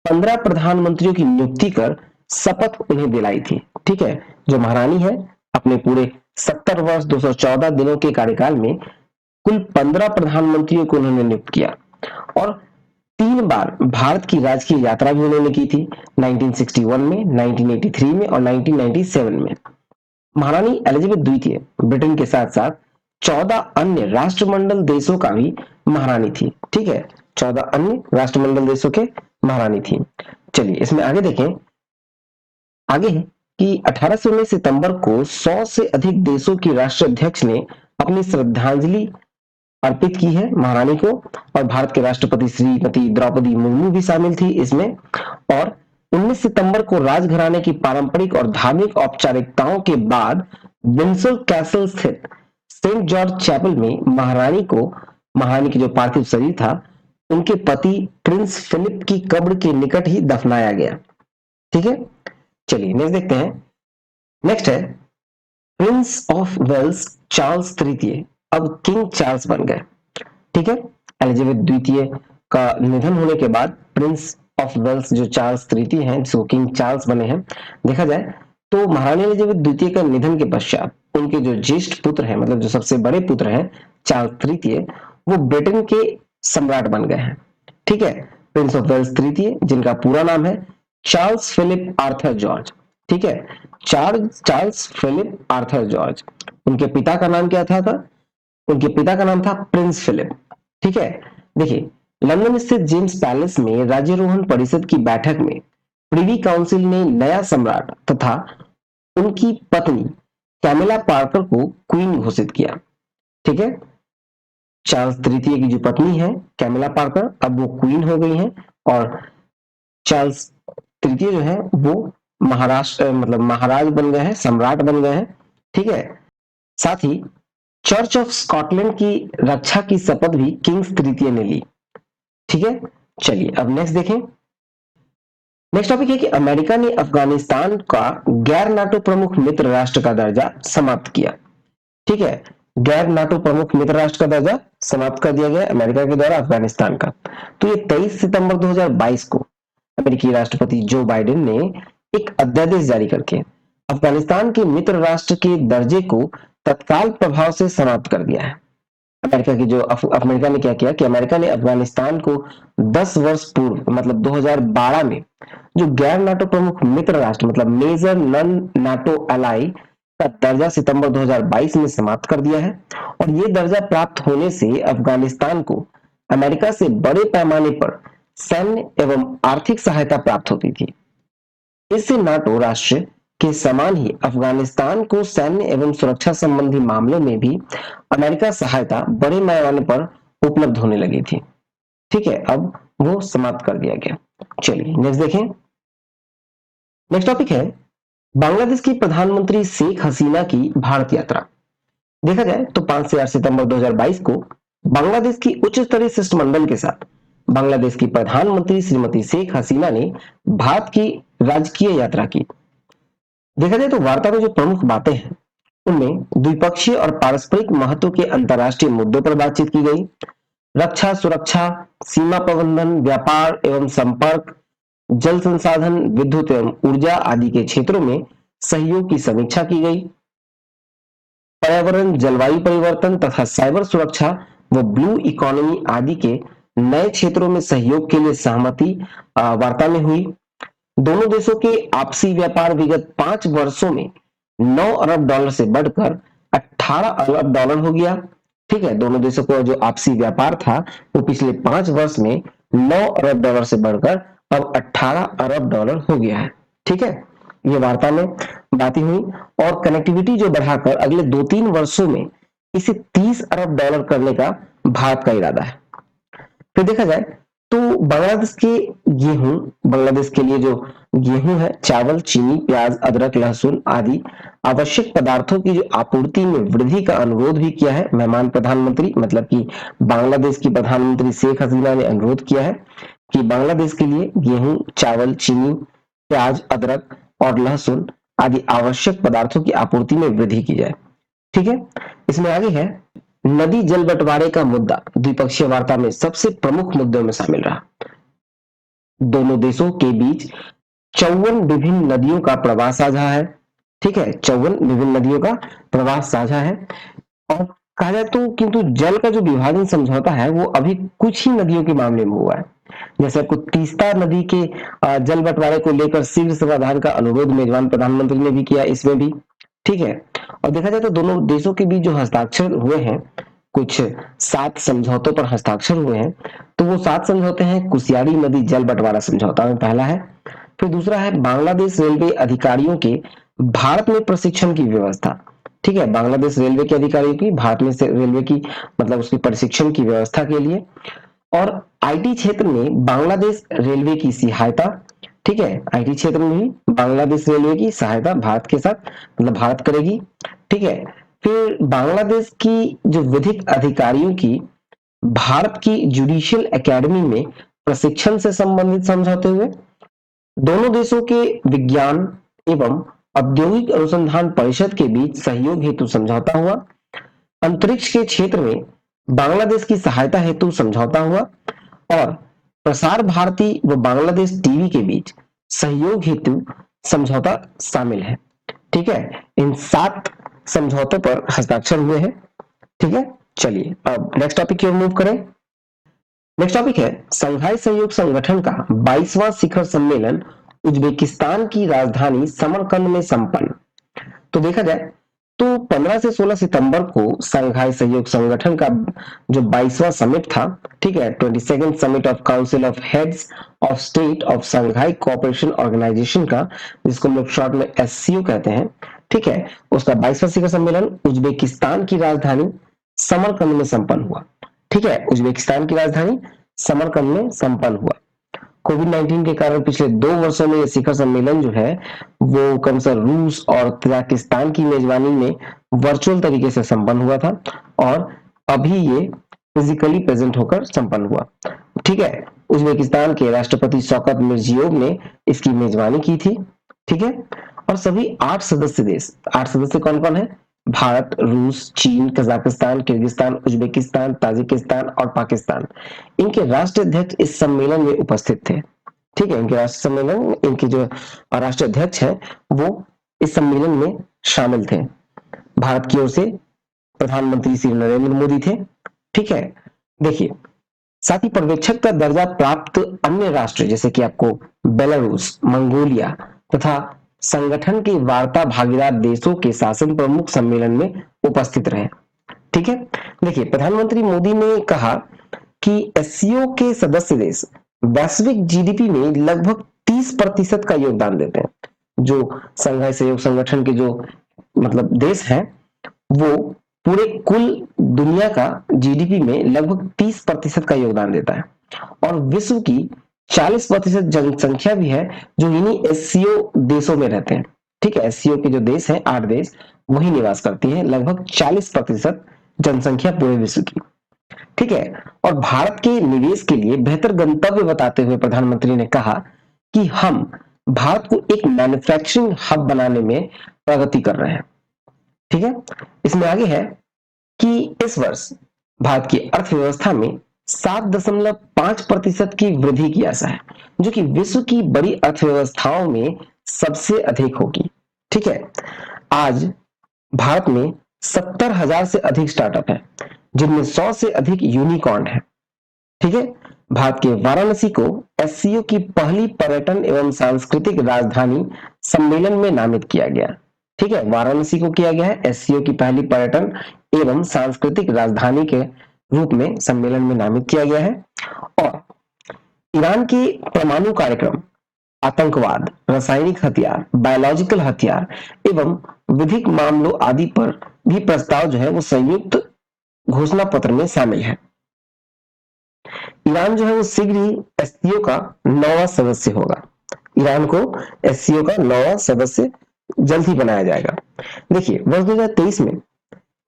15 प्रधानमंत्रियों की नियुक्ति कर शपथ उन्हें दिलाई थी। ठीक है, जो महारानी है अपने पूरे 70 वर्ष 214 दिनों के कार्यकाल में कुल 15 प्रधानमंत्रियों को उन्होंने नियुक्त किया और 3 बार भारत की राजकीय यात्रा भी उन्होंने की थी, 1961 में, 1983 में और 1997 में। महारानी एलिजाबेथ द्वितीय ब्रिटेन के साथ साथ 14 अन्य राष्ट्रमंडल देशों का भी महारानी थी। ठीक है, 14 अन्य राष्ट्रमंडल देशों के महारानी थी। चलिए इसमें आगे देखें, आगे है कि 1819 सितंबर को 100 से अधिक देशों की राष्ट्राध्यक्ष ने अपनी श्रद्धांजलि अर्पित की है महारानी को, और भारत के राष्ट्रपति श्रीमती द्रौपदी मुर्मू भी शामिल थी इसमें। और 19 सितंबर को राजघराने की पारंपरिक और धार्मिक औपचारिकताओं के बाद विंडसर कैसल स्थित सेंट जॉर्ज चैपल में महारानी की जो पार्थिव शरीर था उनके पति प्रिंस फिलिप की कब्र के निकट ही दफनाया गया। ठीक है, चलिए नेक्स्ट देखते हैं। नेक्स्ट है प्रिंस ऑफ वेल्स चार्ल्स तृतीय अब किंग चार्ल्स बन गए। ठीक है, एलिजाबेथ द्वितीय का निधन होने के बाद प्रिंस ऑफ वेल्स जो चार्ल्स तृतीय हैं जिसको किंग चार्ल्स बने हैं। देखा जाए तो महारानी एलिजाबेथ द्वितीय का निधन के पश्चात उनके जो ज्येष्ठ पुत्र हैं, मतलब जो सबसे बड़े पुत्र हैं चार्ल्स तृतीय, वो ब्रिटेन के सम्राट बन गए हैं। ठीक है, प्रिंस ऑफ वेल्स तृतीय जिनका पूरा नाम है चार्ल्स फिलिप आर्थर जॉर्ज। ठीक है, चार्ल्स फिलिप आर्थर जॉर्ज। उनके पिता का नाम क्या था? उनके पिता का नाम था प्रिंस फिलिप। ठीक है, देखिए लंदन स्थित जेम्स पैलेस में राज्यारोहण परिषद की बैठक में प्रिवी काउंसिल ने नया सम्राट तथा उनकी पत्नी कैमिला पार्कर को क्वीन घोषित किया। ठीक है, चार्ल्स तृतीय की जो पत्नी है कैमिला पार्कर अब वो क्वीन हो गई हैं, और चार्ल्स तृतीय जो है वो महाराज बन गए हैं, सम्राट बन गए हैं। ठीक है, साथ ही चर्च ऑफ स्कॉटलैंड की रक्षा की शपथ भी किंग्स तृतीय ने ली। ठीक है, चलिए अब नेक्स्ट देखें। नेक्स्ट टॉपिक है कि अमेरिका ने अफगानिस्तान का गैर नाटो प्रमुख मित्र राष्ट्र का दर्जा समाप्त किया। ठीक है, गैर नाटो प्रमुख मित्र राष्ट्र का दर्जा समाप्त कर दिया गया अमेरिका के द्वारा अफगानिस्तान का। तो ये 23 सितंबर 2022 को अमेरिकी राष्ट्रपति जो बाइडेन ने एक अध्यादेश जारी करके अफगानिस्तान के मित्र राष्ट्र के दर्जे को तत्काल प्रभाव से समाप्त कर दिया है। अमेरिका ने क्या किया कि अमेरिका ने अफगानिस्तान को 10 वर्ष पूर्व मतलब 2012 में जो गैर नाटो प्रमुख मित्र राष्ट्र मतलब मेजर नॉन नाटो अलाई का दर्जा सितंबर 2022 में समाप्त कर दिया है। और ये दर्जा प्राप्त होने से अफगानिस्तान को अमेरिका से बड़े पैमाने पर सैन्य एवं आर्थिक सहायता प्राप्त होती थी। इससे नाटो राष्ट्र के समान ही अफगानिस्तान को सैन्य एवं सुरक्षा संबंधी मामलों में भी अमेरिका सहायता बड़े पैमाने पर उपलब्ध होने लगी थी। ठीक है, अब वो समाप्त कर दिया गया। चलिए नेक्स्ट देखें। नेक्स्ट टॉपिक है बांग्लादेश की प्रधानमंत्री शेख हसीना की भारत यात्रा। देखा जाए तो 5 से 8 सितंबर 2022 को बांग्लादेश की उच्च स्तरीय शिष्टमंडल के साथ बांग्लादेश की प्रधानमंत्री श्रीमती शेख हसीना ने भारत की राजकीय यात्रा की। देखा जाए तो वार्ता में जो प्रमुख बातें हैं उनमें द्विपक्षीय और पारस्परिक महत्व के अंतर्राष्ट्रीय मुद्दों पर बातचीत की गई। रक्षा, सुरक्षा, सीमा प्रबंधन, व्यापार एवं संपर्क, जल संसाधन, विद्युत एवं ऊर्जा आदि के क्षेत्रों में सहयोग की समीक्षा की गई। पर्यावरण, जलवायु परिवर्तन तथा साइबर सुरक्षा व ब्लू इकोनॉमी आदि के नए क्षेत्रों में सहयोग के लिए सहमति वार्ता में हुई। दोनों देशों के आपसी व्यापार विगत 5 वर्षों में 9 अरब डॉलर से बढ़कर 18 अरब डॉलर हो गया। ठीक है, दोनों देशों को जो आपसी व्यापार था वो पिछले 5 वर्ष में 9 अरब डॉलर से बढ़कर अब 18 अरब डॉलर हो गया है। ठीक है, ये वार्ता में बातें हुई और कनेक्टिविटी जो बढ़ाकर अगले 2-3 वर्षों में इसे 30 अरब डॉलर करने का भारत का इरादा है। फिर देखा जाए तो बांग्लादेश के लिए जो गेहूं है, चावल, चीनी, प्याज, अदरक, लहसुन आदि आवश्यक पदार्थों की जो आपूर्ति में वृद्धि का अनुरोध भी किया है मेहमान प्रधानमंत्री मतलब कि बांग्लादेश की प्रधानमंत्री शेख हसीना ने अनुरोध किया है कि बांग्लादेश के लिए गेहूं, चावल, चीनी, प्याज, अदरक और लहसुन आदि आवश्यक पदार्थों की आपूर्ति में वृद्धि की जाए। ठीक है, इसमें आगे है नदी जल बंटवारे का मुद्दा द्विपक्षीय वार्ता में सबसे प्रमुख मुद्दों में शामिल रहा। दोनों देशों के बीच 54 विभिन्न नदियों का प्रवाह साझा है। ठीक है, 54 विभिन्न नदियों का प्रवाह साझा है। और कहा जाए तो किंतु जल का जो विभाजन समझौता है वो अभी कुछ ही नदियों के मामले में हुआ है। जैसे आपको तीस्ता नदी के जल बंटवारे को लेकर शीघ्र समाधान का अनुरोध मेजबान प्रधानमंत्री ने भी किया इसमें भी। ठीक है, और देखा जाए तो दोनों देशों के बीच जो हस्ताक्षर हुए हैं कुछ 7 समझौतों पर हस्ताक्षर हुए हैं। तो वो 7 समझौते हैं कुशियारी नदी जल बंटवारा समझौता में पहला है। फिर दूसरा है बांग्लादेश रेलवे अधिकारियों के भारत में प्रशिक्षण की व्यवस्था। ठीक है, बांग्लादेश रेलवे के अधिकारियों की भारत में से रेलवे की मतलब उसकी प्रशिक्षण की व्यवस्था के लिए। और आईटी क्षेत्र में बांग्लादेश रेलवे की सहायता। ठीक है, आईटी क्षेत्र में भी बांग्लादेश रेलवे की सहायता भारत के साथ मतलब भारत करेगी। ठीक है, फिर बांग्लादेश की जो विधिक अधिकारियों की भारत की जुडिशियल एकेडमी में प्रशिक्षण से संबंधित समझौते हुए। दोनों देशों के विज्ञान एवं औद्योगिक अनुसंधान परिषद के बीच सहयोग हेतु समझौता हुआ। अंतरिक्ष के क्षेत्र में बांग्लादेश की सहायता हेतु समझौता हुआ। और प्रसार भारती व बांग्लादेश टीवी के बीच सहयोग हेतु समझौता शामिल है। ठीक है, इन 7 समझौतों पर हस्ताक्षर हुए हैं। ठीक है, चलिए अब नेक्स्ट टॉपिक की ओर मूव करें। नेक्स्ट टॉपिक है संघाई सहयोग संगठन का 22वां शिखर सम्मेलन उज्बेकिस्तान की राजधानी समरकंद में संपन्न। तो देखा जाए तो 15 से 16 सितंबर को संघाई सहयोग संगठन का जो 22वां समिट था, ठीक है, 22nd summit of council of heads of state of Shanghai cooperation organisation का, जिसको हम लोग शॉर्ट में एससीओ कहते हैं। ठीक है, उसका 22वां शिखर सम्मेलन उज्बेकिस्तान की राजधानी समरकंद में संपन्न हुआ। ठीक है, उज्बेकिस्तान की राजधानी समरकंद में संपन्न हुआ। कोविड-19 के कारण पिछले 2 वर्षों में ये शिखर सम्मेलन जो है वो क्रमशः रूस और तजाकिस्तान की मेजबानी में वर्चुअल तरीके से संपन्न हुआ था और अभी ये फिजिकली प्रेजेंट होकर संपन्न हुआ। ठीक है, उज्बेकिस्तान के राष्ट्रपति शौकत मिर्जियोयव ने इसकी मेजबानी की थी। ठीक है, और सभी 8 सदस्य देश, 8 सदस्य कौन-कौन है? भारत, रूस, चीन, कजाकिस्तान, किर्गिस्तान, उज्बेकिस्तान, ताजिकिस्तान और पाकिस्तान। इनके राष्ट्राध्यक्ष इस सम्मेलन में उपस्थित थे। ठीक है, इनके राष्ट्र सम्मेलन इनके जो राष्ट्राध्यक्ष हैं वो इस सम्मेलन में शामिल थे। भारत की ओर से प्रधानमंत्री श्री नरेंद्र मोदी थे। ठीक है, देखिए साथ ही पर्यवेक्षक का दर्जा प्राप्त अन्य राष्ट्र जैसे कि आपको बेलारूस, मंगोलिया तथा संगठन के वार्ता भागीदार देशों के शासन प्रमुख सम्मेलन में उपस्थित रहे। ठीक है, देखिए प्रधानमंत्री मोदी ने कहा कि एससीओ के सदस्य देश वैश्विक जीडीपी में लगभग 30% का योगदान देते हैं। जो संघाई सहयोग संगठन के जो मतलब देश हैं वो पूरे कुल दुनिया का जीडीपी में लगभग 30% का योगदान देता है और विश्व की 40% जनसंख्या भी है जो इन्हीं एससीओ देशों में रहते हैं। ठीक है, एससीओ के जो देश हैं 8 देश वही निवास करती हैं लगभग 40% जनसंख्या पूरे विश्व की। ठीक है, और भारत के निवेश के लिए बेहतर गंतव्य बताते हुए प्रधानमंत्री ने कहा कि हम भारत को एक मैन्युफैक्चरिंग हब बनाने में प्रगति कर रहे हैं। ठीक है, इसमें आगे है कि इस वर्ष भारत की अर्थव्यवस्था में 7.5% की वृद्धि की आशा है, जो कि विश्व की बड़ी अर्थव्यवस्थाओं में सबसे अधिक होगी। ठीक है, आज भारत में 70,000 से अधिक स्टार्टअप है जिनमें 100 से अधिक यूनिकॉर्न है। ठीक है, भारत के वाराणसी को एससीओ की पहली पर्यटन एवं सांस्कृतिक राजधानी सम्मेलन में नामित किया गया। ठीक है, वाराणसी को किया गया है एससीओ की पहली पर्यटन एवं सांस्कृतिक राजधानी के रूप में सम्मेलन में नामित किया गया है। और ईरान के परमाणु कार्यक्रम, आतंकवाद, रासायनिक हथियार, बायोलॉजिकल हथियार एवं विधिक मामलों आदि पर भी प्रस्ताव जो है वो संयुक्त घोषणा पत्र में शामिल है। ईरान जो है वो शीघ्र ही एससीओ का 9वां सदस्य होगा। ईरान को एससीओ का 9वां सदस्य जल्द ही बनाया जाएगा। देखिए वर्ष 2023 में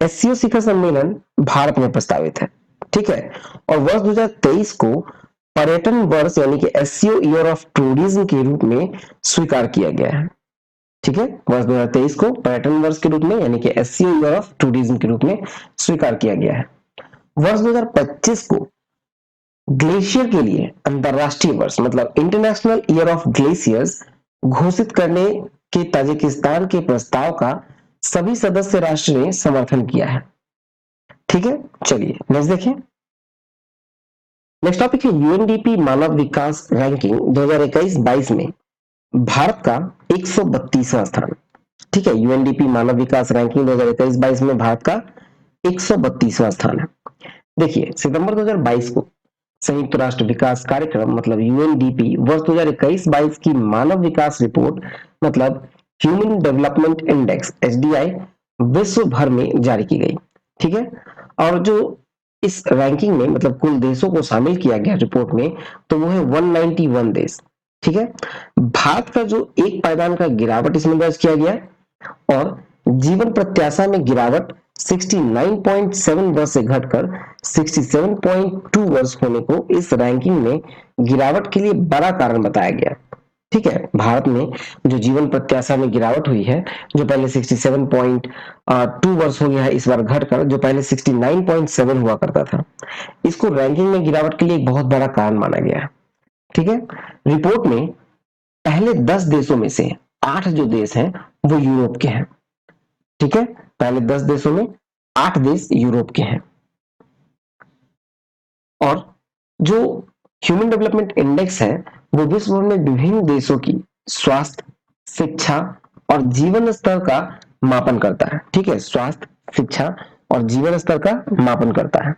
एससीओ शिखर सम्मेलन भारत में प्रस्तावित है। ठीक है, और वर्ष 2023 को पर्यटन वर्ष यानी कि एससीओ ईयर ऑफ टूरिज्म के रूप में स्वीकार किया गया है। ठीक है, वर्ष 2023 को पर्यटन वर्ष के रूप में यानी कि एससीओ ईयर ऑफ टूरिज्म के रूप में स्वीकार किया गया है। वर्ष 2025 को ग्लेशियर के लिए अंतरराष्ट्रीय वर्ष मतलब इंटरनेशनल ईयर ऑफ ग्लेशियर्स घोषित करने के ताजिकिस्तान के प्रस्ताव का सभी सदस्य राष्ट्र ने समर्थन किया है। ठीक है, चलिए नेक्स्ट देखिए। नेक्स्ट टॉपिक है यूएनडीपी मानव विकास रैंकिंग 2021-22 में भारत का 132वां स्थान। ठीक है, यूएनडीपी मानव विकास रैंकिंग 2021-22 में भारत का 132वां स्थान है। देखिए सितंबर 2022 को संयुक्त राष्ट्र विकास कार्यक्रम मतलब यूएनडीपी वर्ष 2021-22 की मानव विकास रिपोर्ट मतलब ह्यूमन डेवलपमेंट इंडेक्स एचडीआई विश्व भर में जारी की गई। ठीक है, और जो इस रैंकिंग में मतलब कुल देशों को शामिल किया गया रिपोर्ट में, तो वो है 191 देश। ठीक है, भारत का जो एक पायदान का गिरावट इसमें दर्ज किया गया और जीवन प्रत्याशा में गिरावट 69.7 वर्ष से घटकर 67.2 वर्ष होने को इस रैंकिंग में गिरावट के लिए बड़ा कारण बताया गया। ठीक है, भारत में जो जीवन प्रत्याशा में गिरावट हुई है, जो पहले 67.2 वर्ष हो गया है, इस बार घटकर जो पहले 69.7 हुआ करता था, इसको रैंकिंग में गिरावट के लिए एक बहुत बड़ा कारण माना गया है। ठीक है, रिपोर्ट में पहले 10 देशों में से 8 जो देश हैं वो यूरोप के हैं। ठीक है, पहले 10 देशों में 8 देश यूरोप के हैं। और जो ह्यूमन डेवलपमेंट इंडेक्स है वो विश्व भर में विभिन्न देशों की स्वास्थ्य, शिक्षा और जीवन स्तर का मापन करता है। ठीक है, स्वास्थ्य, शिक्षा और जीवन स्तर का मापन करता है।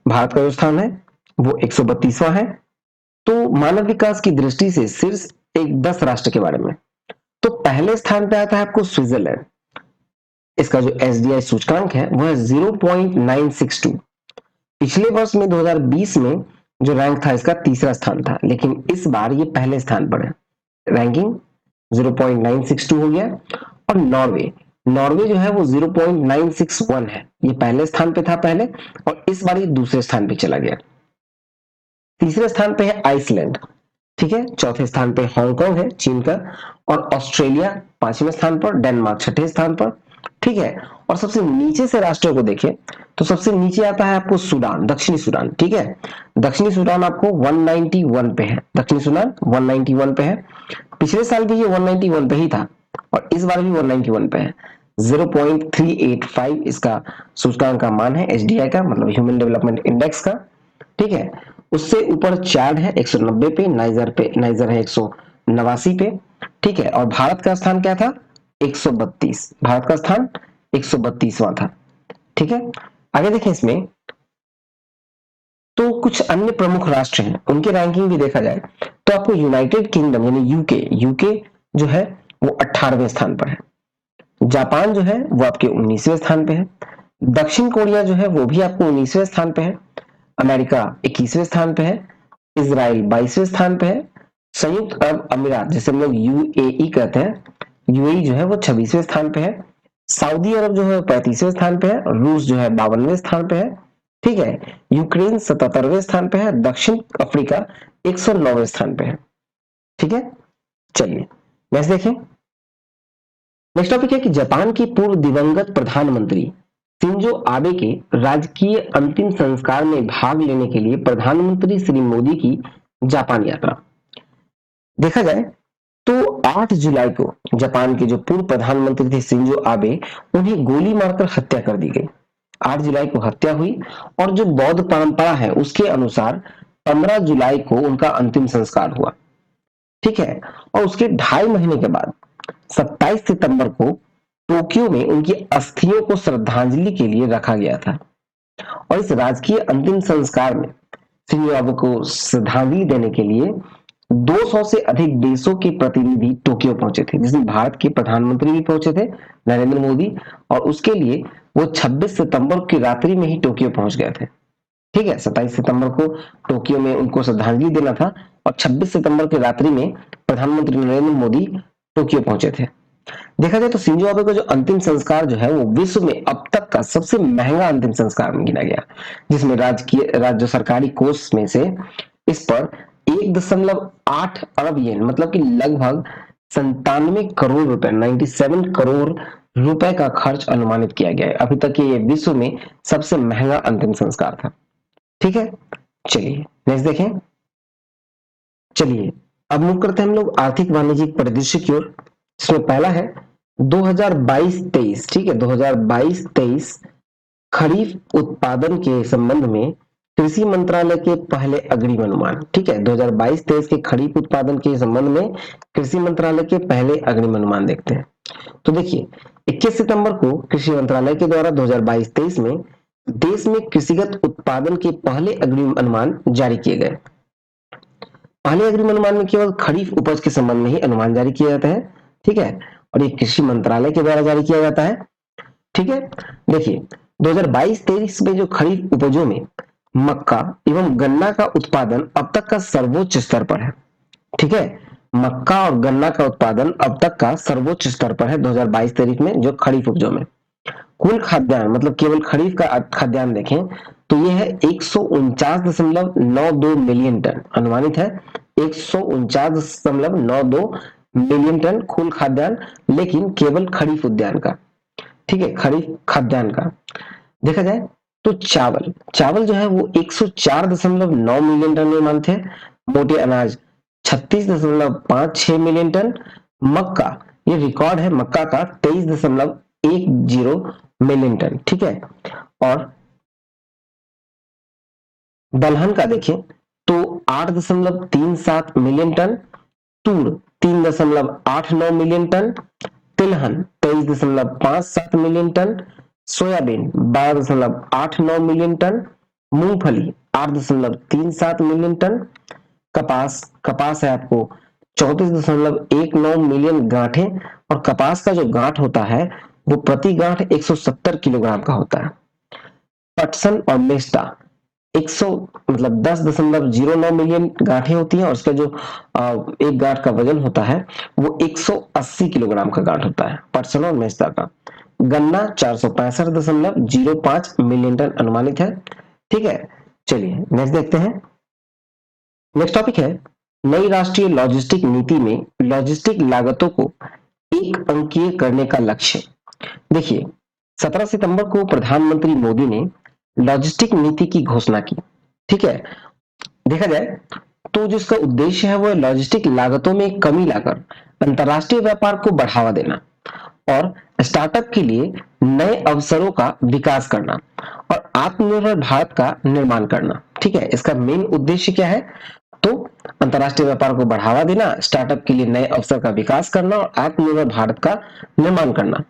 भारत का जो स्थान है वो 132वां है। तो मानव विकास की दृष्टि से शीर्ष एक 10 राष्ट्र के बारे में, तो पहले स्थान पे आता है आपको स्विट्जरलैंड। इसका जो एसडीआई सूचकांक है वो है 0.962। पिछले वर्ष में 2020 में जो रैंक था इसका तीसरा स्थान था, लेकिन इस बार ये पहले स्थान पर है। रैंकिंग 0.962 हो गया। और नॉर्वे, नॉर्वे जो है वो 0.961 है, ये पहले स्थान पे था पहले, और इस बार ये दूसरे स्थान पे चला गया। तीसरे स्थान पे है आइसलैंड। ठीक है, चौथे स्थान पे हांगकांग है चीन का, और ऑस्ट्रेलिया पांचवें स्थान पर, डेनमार्क छठे स्थान पर। ठीक है, और सबसे नीचे से राष्ट्रों को देखें तो सबसे नीचे आता है आपको सूडान, दक्षिणी सूडान। ठीक है, दक्षिणी सूडान आपको 191 पे है, दक्षिणी सूडान 191 पे है। पिछले साल भी ये 191 पे ही था और इस बार भी 191 पे है। 0.385 इसका सूचकांक का मान है एचडीआई का मतलब ह्यूमन डेवलपमेंट इंडेक्स का। ठीक है, उससे ऊपर चाड है 190 पे, नाइजर है 189 पे। ठीक है, और भारत का स्थान क्या था? 132। भारत का स्थान 132वां था। ठीक है, आगे देखें इसमें तो कुछ अन्य प्रमुख राष्ट्र हैं, उनकी रैंकिंग भी देखा जाए तो आपको यूनाइटेड किंगडम यानी यूके जो है वो 18वें स्थान पर है। जापान जो है वो आपके 19वें स्थान पे है। दक्षिण कोरिया जो है वो भी आपको 19वें स्थान पे है। अमेरिका 21वें स्थान पे है। इजराइल 22वें स्थान पे है। संयुक्त अरब अमीरात जिसे हम लोग यूएई कहते हैं, यूएई जो है वो 26वें स्थान पे है। सऊदी अरब जो है 35वें स्थान पे है। रूस जो है 52वें स्थान पे है। ठीक है, यूक्रेन 77वें स्थान पे है। दक्षिण अफ्रीका 109वें स्थान पे है। ठीक है, चलिए नेक्स्ट देखें। नेक्स्ट टॉपिक है कि जापान के पूर्व दिवंगत प्रधानमंत्री शिंजो आबे के राजकीय अंतिम संस्कार में भाग लेने के लिए प्रधानमंत्री श्री मोदी की जापान यात्रा। देखा जाए तो 8 जुलाई को जापान के जो पूर्व प्रधानमंत्री थे शिंजो आबे, उन्हें गोली मारकर हत्या कर दी गई। 8 जुलाई को हत्या हुई और जो बौद्ध परंपरा है उसके अनुसार 15 जुलाई को उनका अंतिम संस्कार हुआ। ठीक है, और उसके 2.5 महीने के बाद 27 सितंबर को टोक्यो में उनकी अस्थियों को श्रद्धांजलि के लिए रखा गया था। और इस राजकीय अंतिम संस्कार में शिंजो आबे को श्रद्धांजलि देने के लिए 200 से अधिक देशों के प्रतिनिधि टोक्यो पहुंचे थे, जिसमें भारत के प्रधानमंत्री भी पहुंचे थे नरेंद्र मोदी, और उसके लिए वो 26 सितंबर की रात्रि में ही टोक्यो पहुंच गए थे। ठीक है, 27 सितंबर को टोक्यो में उनको श्रद्धांजलि देना था और 26 सितंबर की रात्रि में प्रधानमंत्री नरेंद्र मोदी टोक्यो पहुंचे थे। देखा जाए तो शिंजो आबे का जो अंतिम संस्कार जो है वो विश्व में अब तक का सबसे महंगा अंतिम संस्कार गिना गया, जिसमें राज्य सरकारी कोष में से इस पर 1.8 अरब येन मतलब कि लगभग 97 करोड़ रुपए 97 करोड़ रुपए का खर्च अनुमानित किया गया है। अभी तक ये विश्व में सबसे महंगा अंतिम संस्कार था। ठीक है, चलिए नेक्स्ट देखें। चलिए अब मूव करते हैं हम लोग आर्थिक वाणिज्यिक परिदृश्य की ओर, जिसमें पहला है 2022-23। ठीक है, 2022-23 खरीफ उत्पादन के संबंध में कृषि मंत्रालय के पहले अग्रिम अनुमान, ठीक है, 2022-23 के खरीफ उत्पादन के संबंध में कृषि मंत्रालय के पहले अग्रिम अनुमान देखते हैं। तो देखिए 21 सितंबर को कृषि मंत्रालय के द्वारा 2022-23 में देश में कृषिगत उत्पादन के पहले अग्रिम अनुमान जारी किए गए। पहले अग्रिम अनुमान में केवल खरीफ उपज के संबंध में ही अनुमान जारी किया जाता है, ठीक है, और ये कृषि मंत्रालय के द्वारा जारी किया जाता है, ठीक है। देखिए 2022-23 में जो खरीफ उपजों में मक्का एवं गन्ना का उत्पादन अब तक का सर्वोच्च स्तर पर है, ठीक है। मक्का और गन्ना का उत्पादन अब तक का सर्वोच्च स्तर पर है 2022-23 में जो खरीफ उपजों में। कुल खाद्यान्न मतलब केवल खरीफ का खाद्यान्न देखें तो यह है 149.92 मिलियन टन अनुमानित है, 149.92 मिलियन टन कुल खाद्यान्न, लेकिन केवल खरीफ उद्यान का, ठीक है, खरीफ खाद्यान्न का देखा जाए तो चावल चावल जो है वो 104.9 मिलियन टन अनुमानित है, मोटे अनाज 36.56 मिलियन टन, मक्का ये रिकॉर्ड है मक्का का 23.10 मिलियन टन, ठीक है। और दलहन का देखें तो 8.37 मिलियन टन, तूर 3.89 मिलियन टन, तिलहन 23.57 million ton, soybean 12.89 million ton, मूंगफली 8.37 मिलियन टन, कपास कपास है आपको 34.19 मिलियन गांठें, और कपास का जो गांठ होता है वो प्रति गांठ 170 किलोग्राम का होता है। पटसन और मेस्टा 100 मतलब 10.09 मिलियन गांठें होती हैं, और उसका जो एक गांठ का वजन होता है वो 180 किलोग्राम का गांठ होता है पटसन और मेस्ता का। गन्ना 465.05 मिलियन टन अनुमानित है, ठीक है। चलिए नेक्स्ट देखते हैं। नेक्स्ट टॉपिक है नई राष्ट्रीय लॉजिस्टिक नीति में लॉजिस्टिक लागतों को एक अंकीय करने का लक्ष्य। देखिए 17 सितंबर को प्रधानमंत्री मोदी ने लॉजिस्टिक नीति की घोषणा की, ठीक है। देखा जाए तो जिसका उद्देश्य है वो लॉजिस्टिक लागतों में कमी लाकर अंतर्राष्ट्रीय व्यापार को बढ़ावा देना और स्टार्टअप के लिए नए अवसरों का विकास करना और आत्मनिर्भर भारत का निर्माण करना, ठीक है। इसका मेन उद्देश्य क्या है, तो अंतर्राष्ट्रीय व्यापार को बढ़ावा देना, स्टार्टअप के लिए नए अवसर का विकास करना और आत्मनिर्भर भारत का निर्माण करना।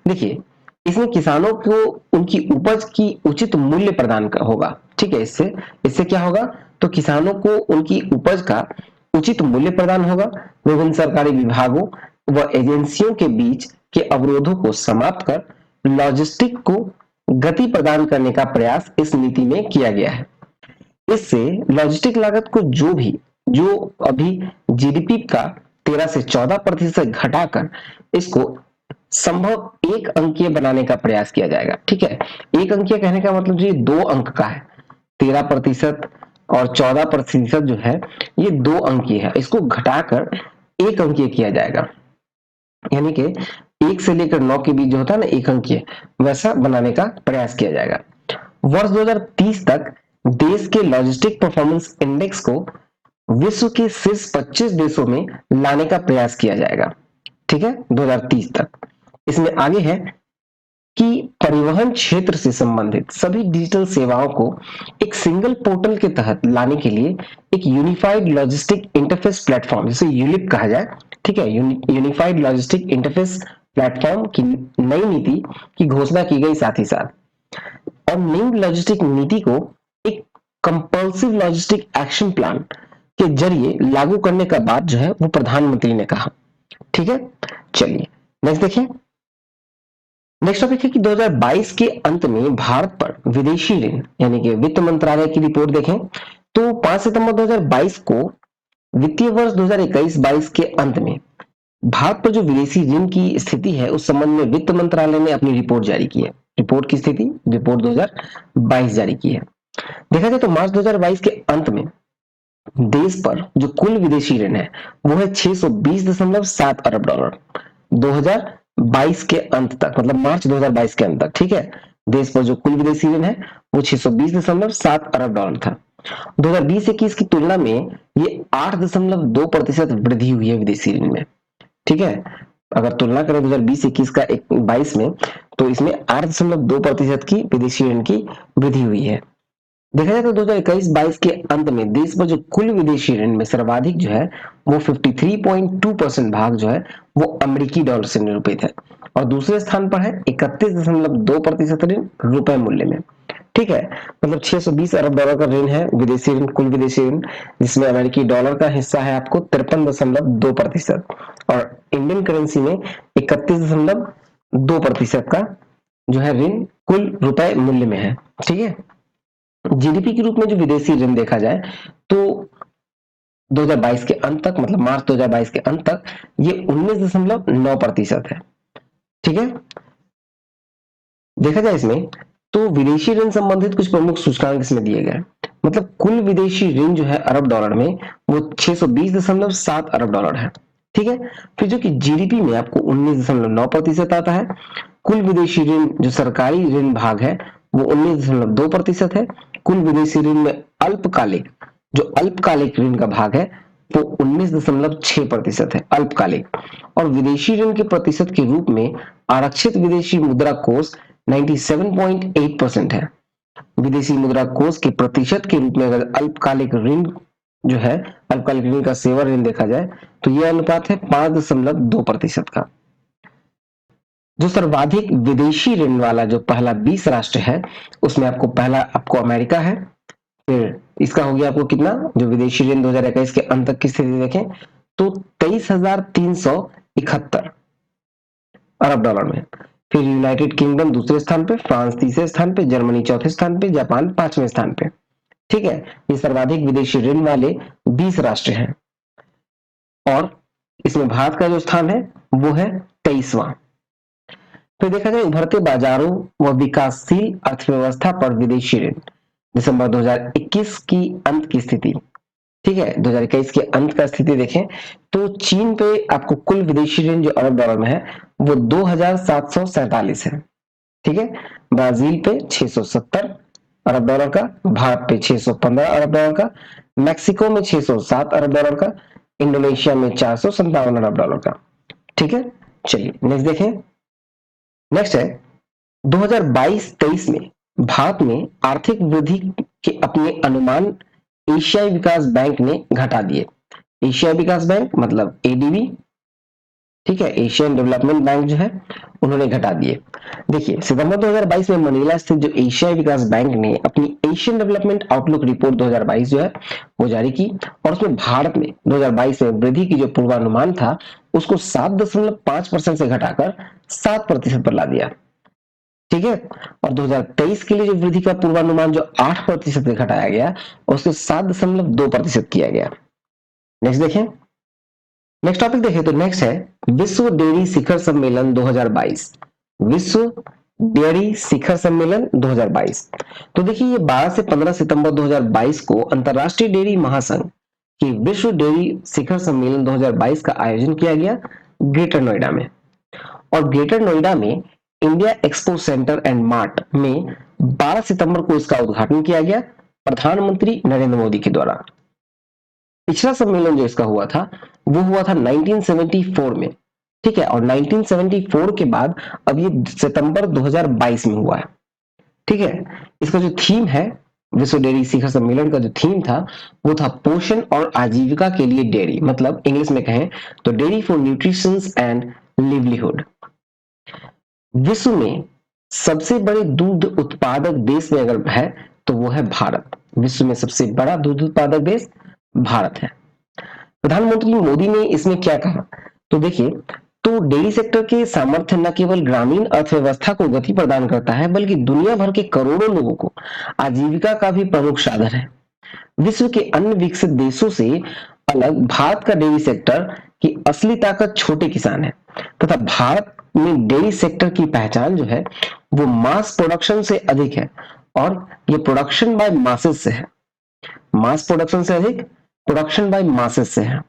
देखिए इसमें किसानों को उनकी उपज की उचित मूल्य प्रदान होगा, ठीक है। इससे इससे क्या होगा, तो किसानों को उनकी उपज का उचित मूल्य प्रदान होगा, विभिन्न सरकारी विभागों व एजेंसियों के बीच के अवरोधों को समाप्त कर लॉजिस्टिक को गति प्रदान करने का प्रयास इस नीति में किया गया है। इससे लॉजिस्टिक लागत को जो अभी जीडीपी का 13 से 14% घटाकर इसको संभव एक अंकीय बनाने का प्रयास किया जाएगा, ठीक है। एक अंकीय कहने का मतलब ये 2 अंक का है, 13% और 14% जो है ये 2 अंकीय है, इसको घटाकर एक अंकीय किया जाएगा, यानी कि 1 से लेकर 9 के बीच जो होता है ना एक अंकीय, वैसा बनाने का प्रयास किया जाएगा। वर्ष 2030 तक देश के लॉजिस्टिक परफॉर्मेंस इंडेक्स को विश्व के शीर्ष 25 देशों में लाने का प्रयास किया जाएगा, ठीक है, 2030 तक। इसमें आगे है कि परिवहन क्षेत्र से संबंधित सभी डिजिटल सेवाओं को एक सिंगल पोर्टल के तहत लाने के लिए एक यूनिफाइड लॉजिस्टिक इंटरफेस प्लेटफॉर्म, जिसे यूलिप कहा जाए, ठीक है, यूनिफाइड लॉजिस्टिक इंटरफेस प्लेटफॉर्म की नई नीति की घोषणा की गई। साथ ही साथ और नई लॉजिस्टिक नीति को एक कंपल्सिव लॉजिस्टिक एक्शन प्लान के जरिए लागू करने का बात जो है वो प्रधानमंत्री ने कहा, ठीक है। चलिए नेक्स्ट देखिए। नेक्स्ट टॉपिक है कि 2022 के अंत में भारत पर विदेशी ऋण यानी कि वित्त मंत्रालय की रिपोर्ट देखें तो 5 सितंबर 2022 को वित्तीय वर्ष 2021-22 के अंत में भारत पर जो विदेशी ऋण की स्थिति है उस संबंध में वित्त मंत्रालय ने अपनी रिपोर्ट जारी की है। रिपोर्ट की स्थिति रिपोर्ट 2022 जारी की है। देखा जाए तो मार्च 2022 के अंत में देश पर जो कुल विदेशी ऋण है वो है 620.7 अरब डॉलर 2022 के अंत तक, मतलब मार्च 2022 के अंत तक, ठीक है। देश पर जो कुल विदेशी ऋण है वो 620.7 अरब डॉलर था। 2020-21 की तुलना में ये 8.2% वृद्धि हुई है विदेशी ऋण में, ठीक है। अगर तुलना करें 2020-21 का 22 में तो इसमें 8.2% की विदेशी ऋण की वृद्धि हुई है। देखा जाए तो 2021-22 के अंत में देश में जो कुल विदेशी ऋण में सर्वाधिक जो है वो 53.2% भाग जो है वो अमेरिकी डॉलर से निरूपित है और दूसरे स्थान पर है 31.2% ऋण रुपए मूल्य में। ठीक है, मतलब 620 अरब डॉलर का ऋण है विदेशी ऋण, कुल विदेशी ऋण, जिसमें अमेरिकी डॉलर का हिस्सा है आपको 53.2% और इंडियन करेंसी में 31.2% का जो है ऋण कुल रुपए मूल्य में है। ठीक है, जीडीपी के रूप में जो विदेशी ऋण देखा जाए तो 2022 के अंत तक, मतलब मार्च 2022 के अंत तक ये 19.9% है। ठीक है, देखा जाए इसमें तो विदेशी ऋण संबंधित कुछ प्रमुख सूचकांक इसमें दिए गए। मतलब कुल विदेशी ऋण जो है अरब डॉलर में वो 620.7 अरब डॉलर है। ठीक है, फिर जो कि जीडीपी में आपको 19.9% आता है। कुल विदेशी ऋण जो सरकारी ऋण भाग है वो 19.2% है। कुल विदेशी ऋण में अल्पकालिक जो अल्पकालिक ऋण का भाग है वो 19.6% है अल्पकालिक। और विदेशी ऋण के प्रतिशत के रूप में आरक्षित विदेशी मुद्रा कोष 97.8% है। विदेशी मुद्रा कोष के प्रतिशत के रूप में अगर अल्पकालिक ऋण जो है अल्पकालिक ऋण का सेवा ऋण देखा जाए तो यह अनुपात है 5.2% का। जो सर्वाधिक विदेशी ऋण वाला जो पहला 20 राष्ट्र है उसमें आपको पहला आपको अमेरिका है। फिर इसका हो गया आपको कितना, जो विदेशी ऋण 2021 के अंत तक की स्थिति देखें तो 23,371 अरब डॉलर में। फिर यूनाइटेड किंगडम दूसरे स्थान पे, फ्रांस तीसरे स्थान पे, जर्मनी चौथे स्थान पे, जापान पांचवें स्थान पे। ठीक है, ये सर्वाधिक विदेशी ऋण वाले 20 राष्ट्र हैं और इसमें भारत का जो स्थान है वो है 23वां। फिर देखा जाए उभरते बाजारों व विकासशील अर्थव्यवस्था पर विदेशी ऋण दिसंबर 2021 की अंत की स्थिति। ठीक है, 2021 के अंत का स्थिति देखें तो चीन पे आपको कुल विदेशी ऋण जो अरब डॉलर में है वो 2,747 है। ठीक है, ब्राजील पे 670 अरब डॉलर का, भारत पे 615 अरब डॉलर का, मैक्सिको में 607 अरब डॉलर का, इंडोनेशिया में 457 अरब डॉलर का। ठीक है, चलिए नेक्स्ट देखें। नेक्स्ट है 2022-23 में भारत में आर्थिक वृद्धि के अपने अनुमान एशियाई विकास बैंक ने घटा दिए। एशियाई विकास बैंक मतलब एडीबी, ठीक है, एशियन डेवलपमेंट बैंक जो है उन्होंने घटा दिए। देखिए सितंबर 2022 में मनीला स्थित जो एशियाई विकास बैंक ने अपनी एशियन डेवलपमेंट आउटलुक रिपोर्ट 2022 जो है वो जारी की और उसमें भारत में 2022 में वृद्धि की जो पूर्वानुमान था उसको 7.5% से घटाकर 7% पर ला दिया। ठीक है, और 2023 के लिए जो वृद्धि का पूर्वानुमान जो 8% से घटाया गया उसको 7.2% किया गया। नेक्स्ट देखें। नेक्स्ट टॉपिक देखें तो नेक्स्ट है विश्व डेयरी शिखर सम्मेलन 2022। विश्व डेयरी शिखर सम्मेलन 2022। तो देखिए ये 12 से 15 सितंबर 2022 को अंतरराष्ट्रीय डेयरी महासंघ की विश्व डेयरी शिखर सम्मेलन 2022 का आयोजन किया गया ग्रेटर नोएडा में। और ग्रेटर नोएडा में India expo centre and mart में 12 सितंबर को इसका उद्घाटन किया गया प्रधानमंत्री नरेंद्र मोदी के द्वारा। पिछला सम्मेलन जो इसका हुआ था वो हुआ था 1974 में। ठीक है, और 1974 के बाद अब ये सितंबर 2022 में हुआ है। ठीक है, इसका जो थीम है विश्व डेयरी शिखर सम्मेलन का जो थीम था वो था पोषण और आजीविका के लिए डेयरी, मतलब इंग्लिश में कहें तो dairy for nutrition and livelihood. विश्व में सबसे बड़े दूध उत्पादक देश में अगर है तो वो है भारत। विश्व में सबसे बड़ा दूध उत्पादक देश भारत है। प्रधानमंत्री मोदी ने इसमें क्या कहा, तो देखिए तो डेयरी सेक्टर के सामर्थ्य न केवल ग्रामीण अर्थव्यवस्था को गति प्रदान करता है बल्कि दुनिया भर के करोड़ों लोगों को आजीविका का भी प्रमुख साधन है। विश्व के अन्य विकसित देशों से अलग भारत का डेयरी सेक्टर की असली ताकत छोटे किसान है तथा भारत में डेयरी सेक्टर की पहचान जो है वो मास प्रोडक्शन से अधिक है और ये प्रोडक्शन बाय मासेस से है। मास प्रोडक्शन से अधिक प्रोडक्शन बाय मासेस से है।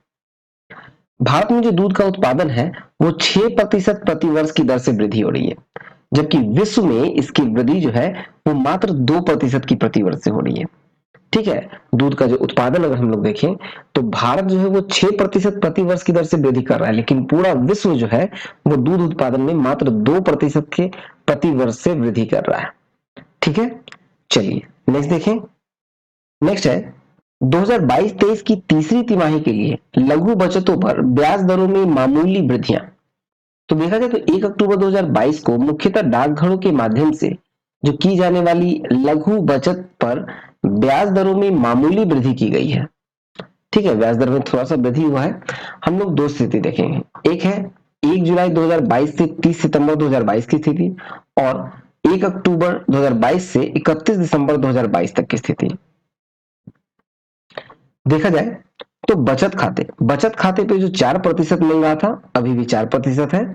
भारत में जो दूध का उत्पादन है वो 6% प्रति वर्ष की दर से वृद्धि हो रही है, जबकि विश्व में इसकी वृद्धि जो है वो मात्र 2% की प्रति वर्ष से हो रही है। ठीक है, दूध का जो उत्पादन अगर हम लोग देखें तो भारत जो है वो 6% प्रति वर्ष की दर से वृद्धि कर रहा है, लेकिन पूरा विश्व जो है वो दूध उत्पादन में मात्र 2% के प्रति वर्ष से वृद्धि कर रहा है। ठीक है, चलिए नेक्स्ट देखें। नेक्स्ट है 2022-23 की तीसरी तिमाही के लिए लघु बचतों पर ब्याज दरों में मामूली वृद्धियां। तो देखा जाए तो 1 अक्टूबर 2022 को मुख्यतः डाकघरों के माध्यम से जो की जाने वाली लघु बचत पर ब्याज दरों में मामूली वृद्धि की गई है। ठीक है, ब्याज दर में थोड़ा सा वृद्धि हुआ है। हम लोग दो स्थिति देखेंगे, एक है 1 जुलाई 2022 से 30 सितंबर 2022 की स्थिति और 1 अक्टूबर 2022 से 31 दिसंबर 2022 तक की स्थिति। देखा जाए तो बचत खाते पे जो 4% मिल रहा था अभी भी 4% है।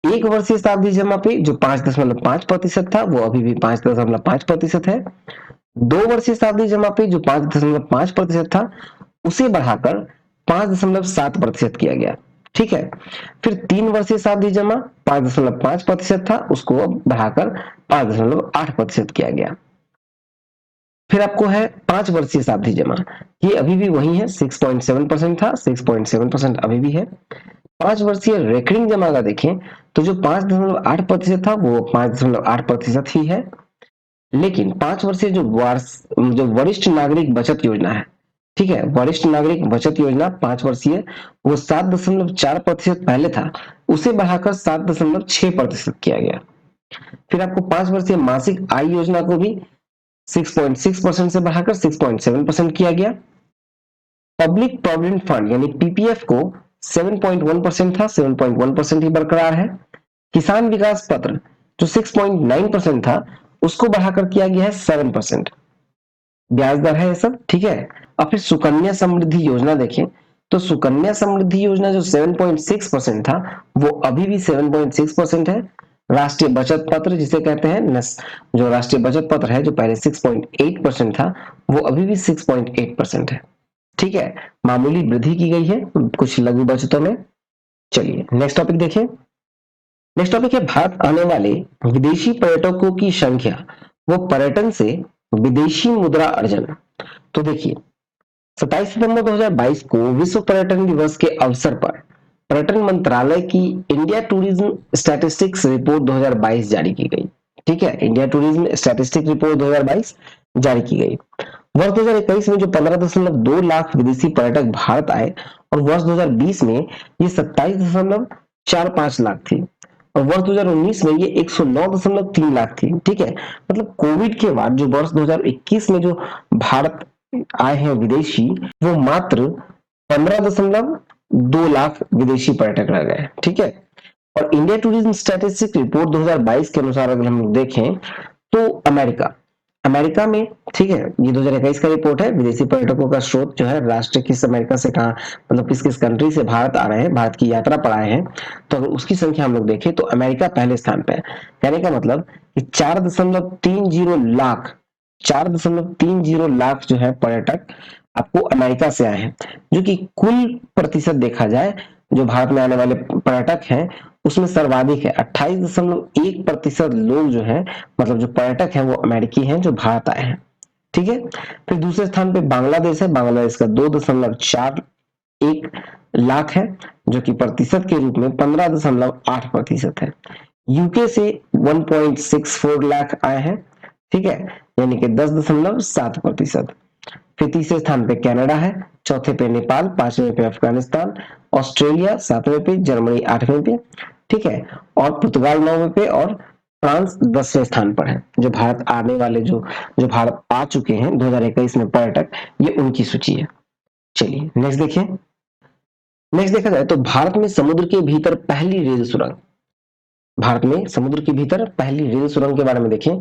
1 वर्षीय सावधि जमा पे जो 5.5% था वो अभी भी 5.5% है। 2 वर्षीय सावधि जमा पे जो 5.5% था उसे बढ़ाकर 5.7% किया गया। ठीक है, फिर 3 वर्षीय सावधि जमा 5.5% था उसको अब बढ़ाकर 5.8% किया गया। फिर आपको है 5 वर्षीय सावधि जमा, ये अभी भी वही है, 6.7% था, 6.7% अभी भी है। 5 वर्षीय रेकरिंग जमा का देखें तो जो 5.8% था वो 5.8% ही है। लेकिन 5 वर्षीय जो वरिष्ठ नागरिक बचत योजना है, ठीक है, वरिष्ठ नागरिक बचत योजना 5 वर्षीय, वो 7.4% पहले था, उसे बढ़ाकर 7.6% किया गया। फिर आपको 5 वर्षीय मासिक आय योजना को भी 6.6% से बढ़ाकर 6.7% किया गया। पब्लिक प्रोविडेंट फंड यानी पीपीएफ को 7.1% था, 7.1% ही बरकरार है। किसान विकास पत्र जो 6.9% था उसको बढ़ाकर किया गया है 7%। ब्याज दर है ये सब, ठीक है। अब फिर सुकन्या समृद्धि योजना देखें तो सुकन्या समृद्धि योजना जो 7.6% था वो अभी भी 7.6% है। राष्ट्रीय बचत पत्र जिसे कहते हैं जो राष्ट्रीय बचत पत्र है जो पहले 6.8% था वो अभी भी 6.8% है। ठीक है, मामूली वृद्धि की गई है कुछ लघु बचतों में। चलिए नेक्स्ट टॉपिक देखिए। नेक्स्ट टॉपिक है भारत आने वाले विदेशी पर्यटकों की संख्या वो पर्यटन से विदेशी मुद्रा अर्जन। तो देखिए 27 सितंबर 2022 को विश्व पर्यटन दिवस के अवसर पर पर्यटन मंत्रालय की इंडिया टूरिज्म स्टैटिस्टिक्स रिपोर्ट 2022 जारी की गई। ठीक है, इंडिया टूरिज्म स्टैटिस्टिक्स रिपोर्ट 2022 जारी की गई। वर्ष 2021 में जो 15.2 लाख विदेशी पर्यटक भारत आए और वर्ष 2020 में ये 27.45 लाख थी और वर्ष 2019 में ये 109.3 लाख थी। ठीक है, मतलब कोविड के बाद जो वर्ष 2021 में जो भारत आए हैं विदेशी वो मात्र 15.2 लाख विदेशी पर्यटक रह गए। ठीक है, और इंडिया टूरिज्म स्टैटिस्टिक्स रिपोर्ट 2022 के अनुसार अगर हम देखें तो अमेरिका में, ठीक है, ये 2021 का रिपोर्ट है, विदेशी पर्यटकों का स्रोत जो है राष्ट्र किस अमेरिका से कहा, मतलब किस किस कंट्री से भारत आ रहे हैं, भारत की यात्रा पर आए हैं, तो अगर उसकी संख्या हम लोग देखें तो अमेरिका पहले स्थान पे है। कहने का मतलब कि 4.30 लाख जो है पर्यटक आपको अमेरिका से आए हैं, जो कि कुल प्रतिशत देखा जाए जो भारत में आने वाले पर्यटक हैं उसमें सर्वाधिक है। 28.1% लोग जो है मतलब जो पर्यटक हैं वो अमेरिकी हैं जो भारत आए हैं। ठीक है, फिर दूसरे स्थान पे बांग्लादेश है, बांग्लादेश का 2.41 लाख है जो कि प्रतिशत के रूप में 15.8% है। यूके से 1.64 लाख आए हैं, ठीक है, यानी कि 10.7%। फिर तीसरे स्थान पे कनाडा है, चौथे पे नेपाल, पांचवें पे अफगानिस्तान, ऑस्ट्रेलिया सातवें पे, जर्मनी आठवें पे, ठीक है, और पुर्तगाल नौवें पे और फ्रांस 10वें स्थान पर है। जो भारत आने वाले जो जो भारत आ चुके हैं 2021 में पर्यटक, ये उनकी सूची है। चलिए नेक्स्ट देखिए। नेक्स्ट देखा जाए तो भारत में समुद्र के भीतर पहली रेल सुरंग, भारत में समुद्र के भीतर पहली रेल सुरंग के बारे में देखें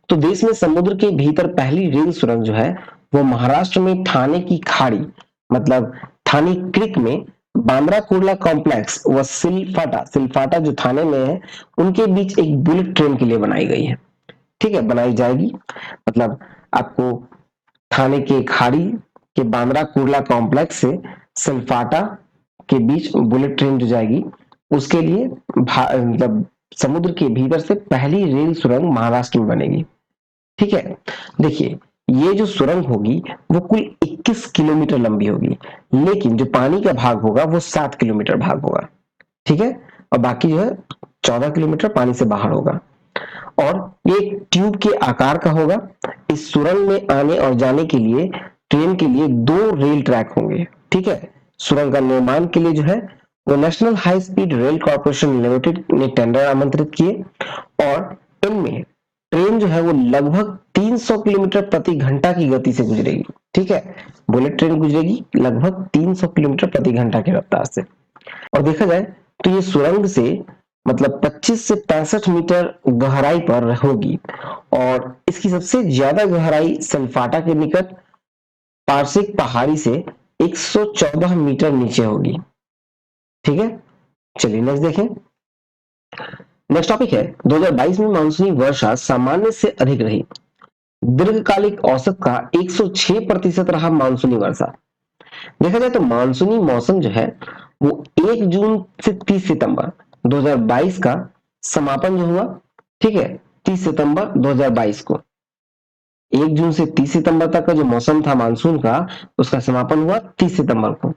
तो देश में समुद्र के भीतर पहली रेल सुरंग जो है वो महाराष्ट्र में ठाणे की खाड़ी, मतलब थानी क्रिक में बांद्रा कुर्ला कॉम्प्लेक्स व सिलफाटा जो थाने में है उनके बीच एक बुलेट ट्रेन के लिए बनाई गई है। ठीक है, बनाई जाएगी, मतलब आपको थाने के खाड़ी के बांद्रा कुर्ला कॉम्प्लेक्स से सिलफाटा के बीच बुलेट ट्रेन जो जाएगी उसके लिए मतलब समुद्र के भीतर से पहली रेल सुरंग महाराष्ट्र में बनेगी। ठीक है, देखिए ये जो सुरंग होगी वो कुल 21 किलोमीटर लंबी होगी, लेकिन जो पानी का भाग होगा वो 7 किलोमीटर भाग होगा। ठीक है, और बाकी जो है 14 किलोमीटर पानी से बाहर होगा। और ये ट्यूब के आकार का होगा। इस सुरंग में आने और जाने के लिए ट्रेन के लिए 2 रेल ट्रैक होंगे। ठीक है, सुरंग का निर्माण के लिए जो है वो national high speed rail corporation limited ने टेंडर आमंत्रित किए और इनमें ट्रेन जो है वो लगभग 300 किलोमीटर प्रति घंटा की गति से गुजरेगी। ठीक है, बुलेट ट्रेन गुजरेगी लगभग 300 किलोमीटर प्रति घंटा की रफ्तार से। और देखा जाए तो ये सुरंग से मतलब 25 से 65 मीटर गहराई पर होगी और इसकी सबसे ज्यादा गहराई सल्फाटा के निकट पार्शिक पहाड़ी से 114 मीटर नीचे होगी। ठीक है, चलिए नेक्स्ट देखें। नेक्स्ट टॉपिक है 2022 में मानसूनी वर्षा सामान्य से अधिक रही। दीर्घकालिक औसत का 106% रहा मानसूनी वर्षा। देखा जाए तो मानसूनी मौसम जो है वो 1 जून से 30 सितंबर 2022 का समापन जो हुआ, ठीक है, 30 सितंबर 2022 को 1 जून से 30 सितंबर तक का जो मौसम था मानसून का उसका समापन हुआ 30 सितंबर को।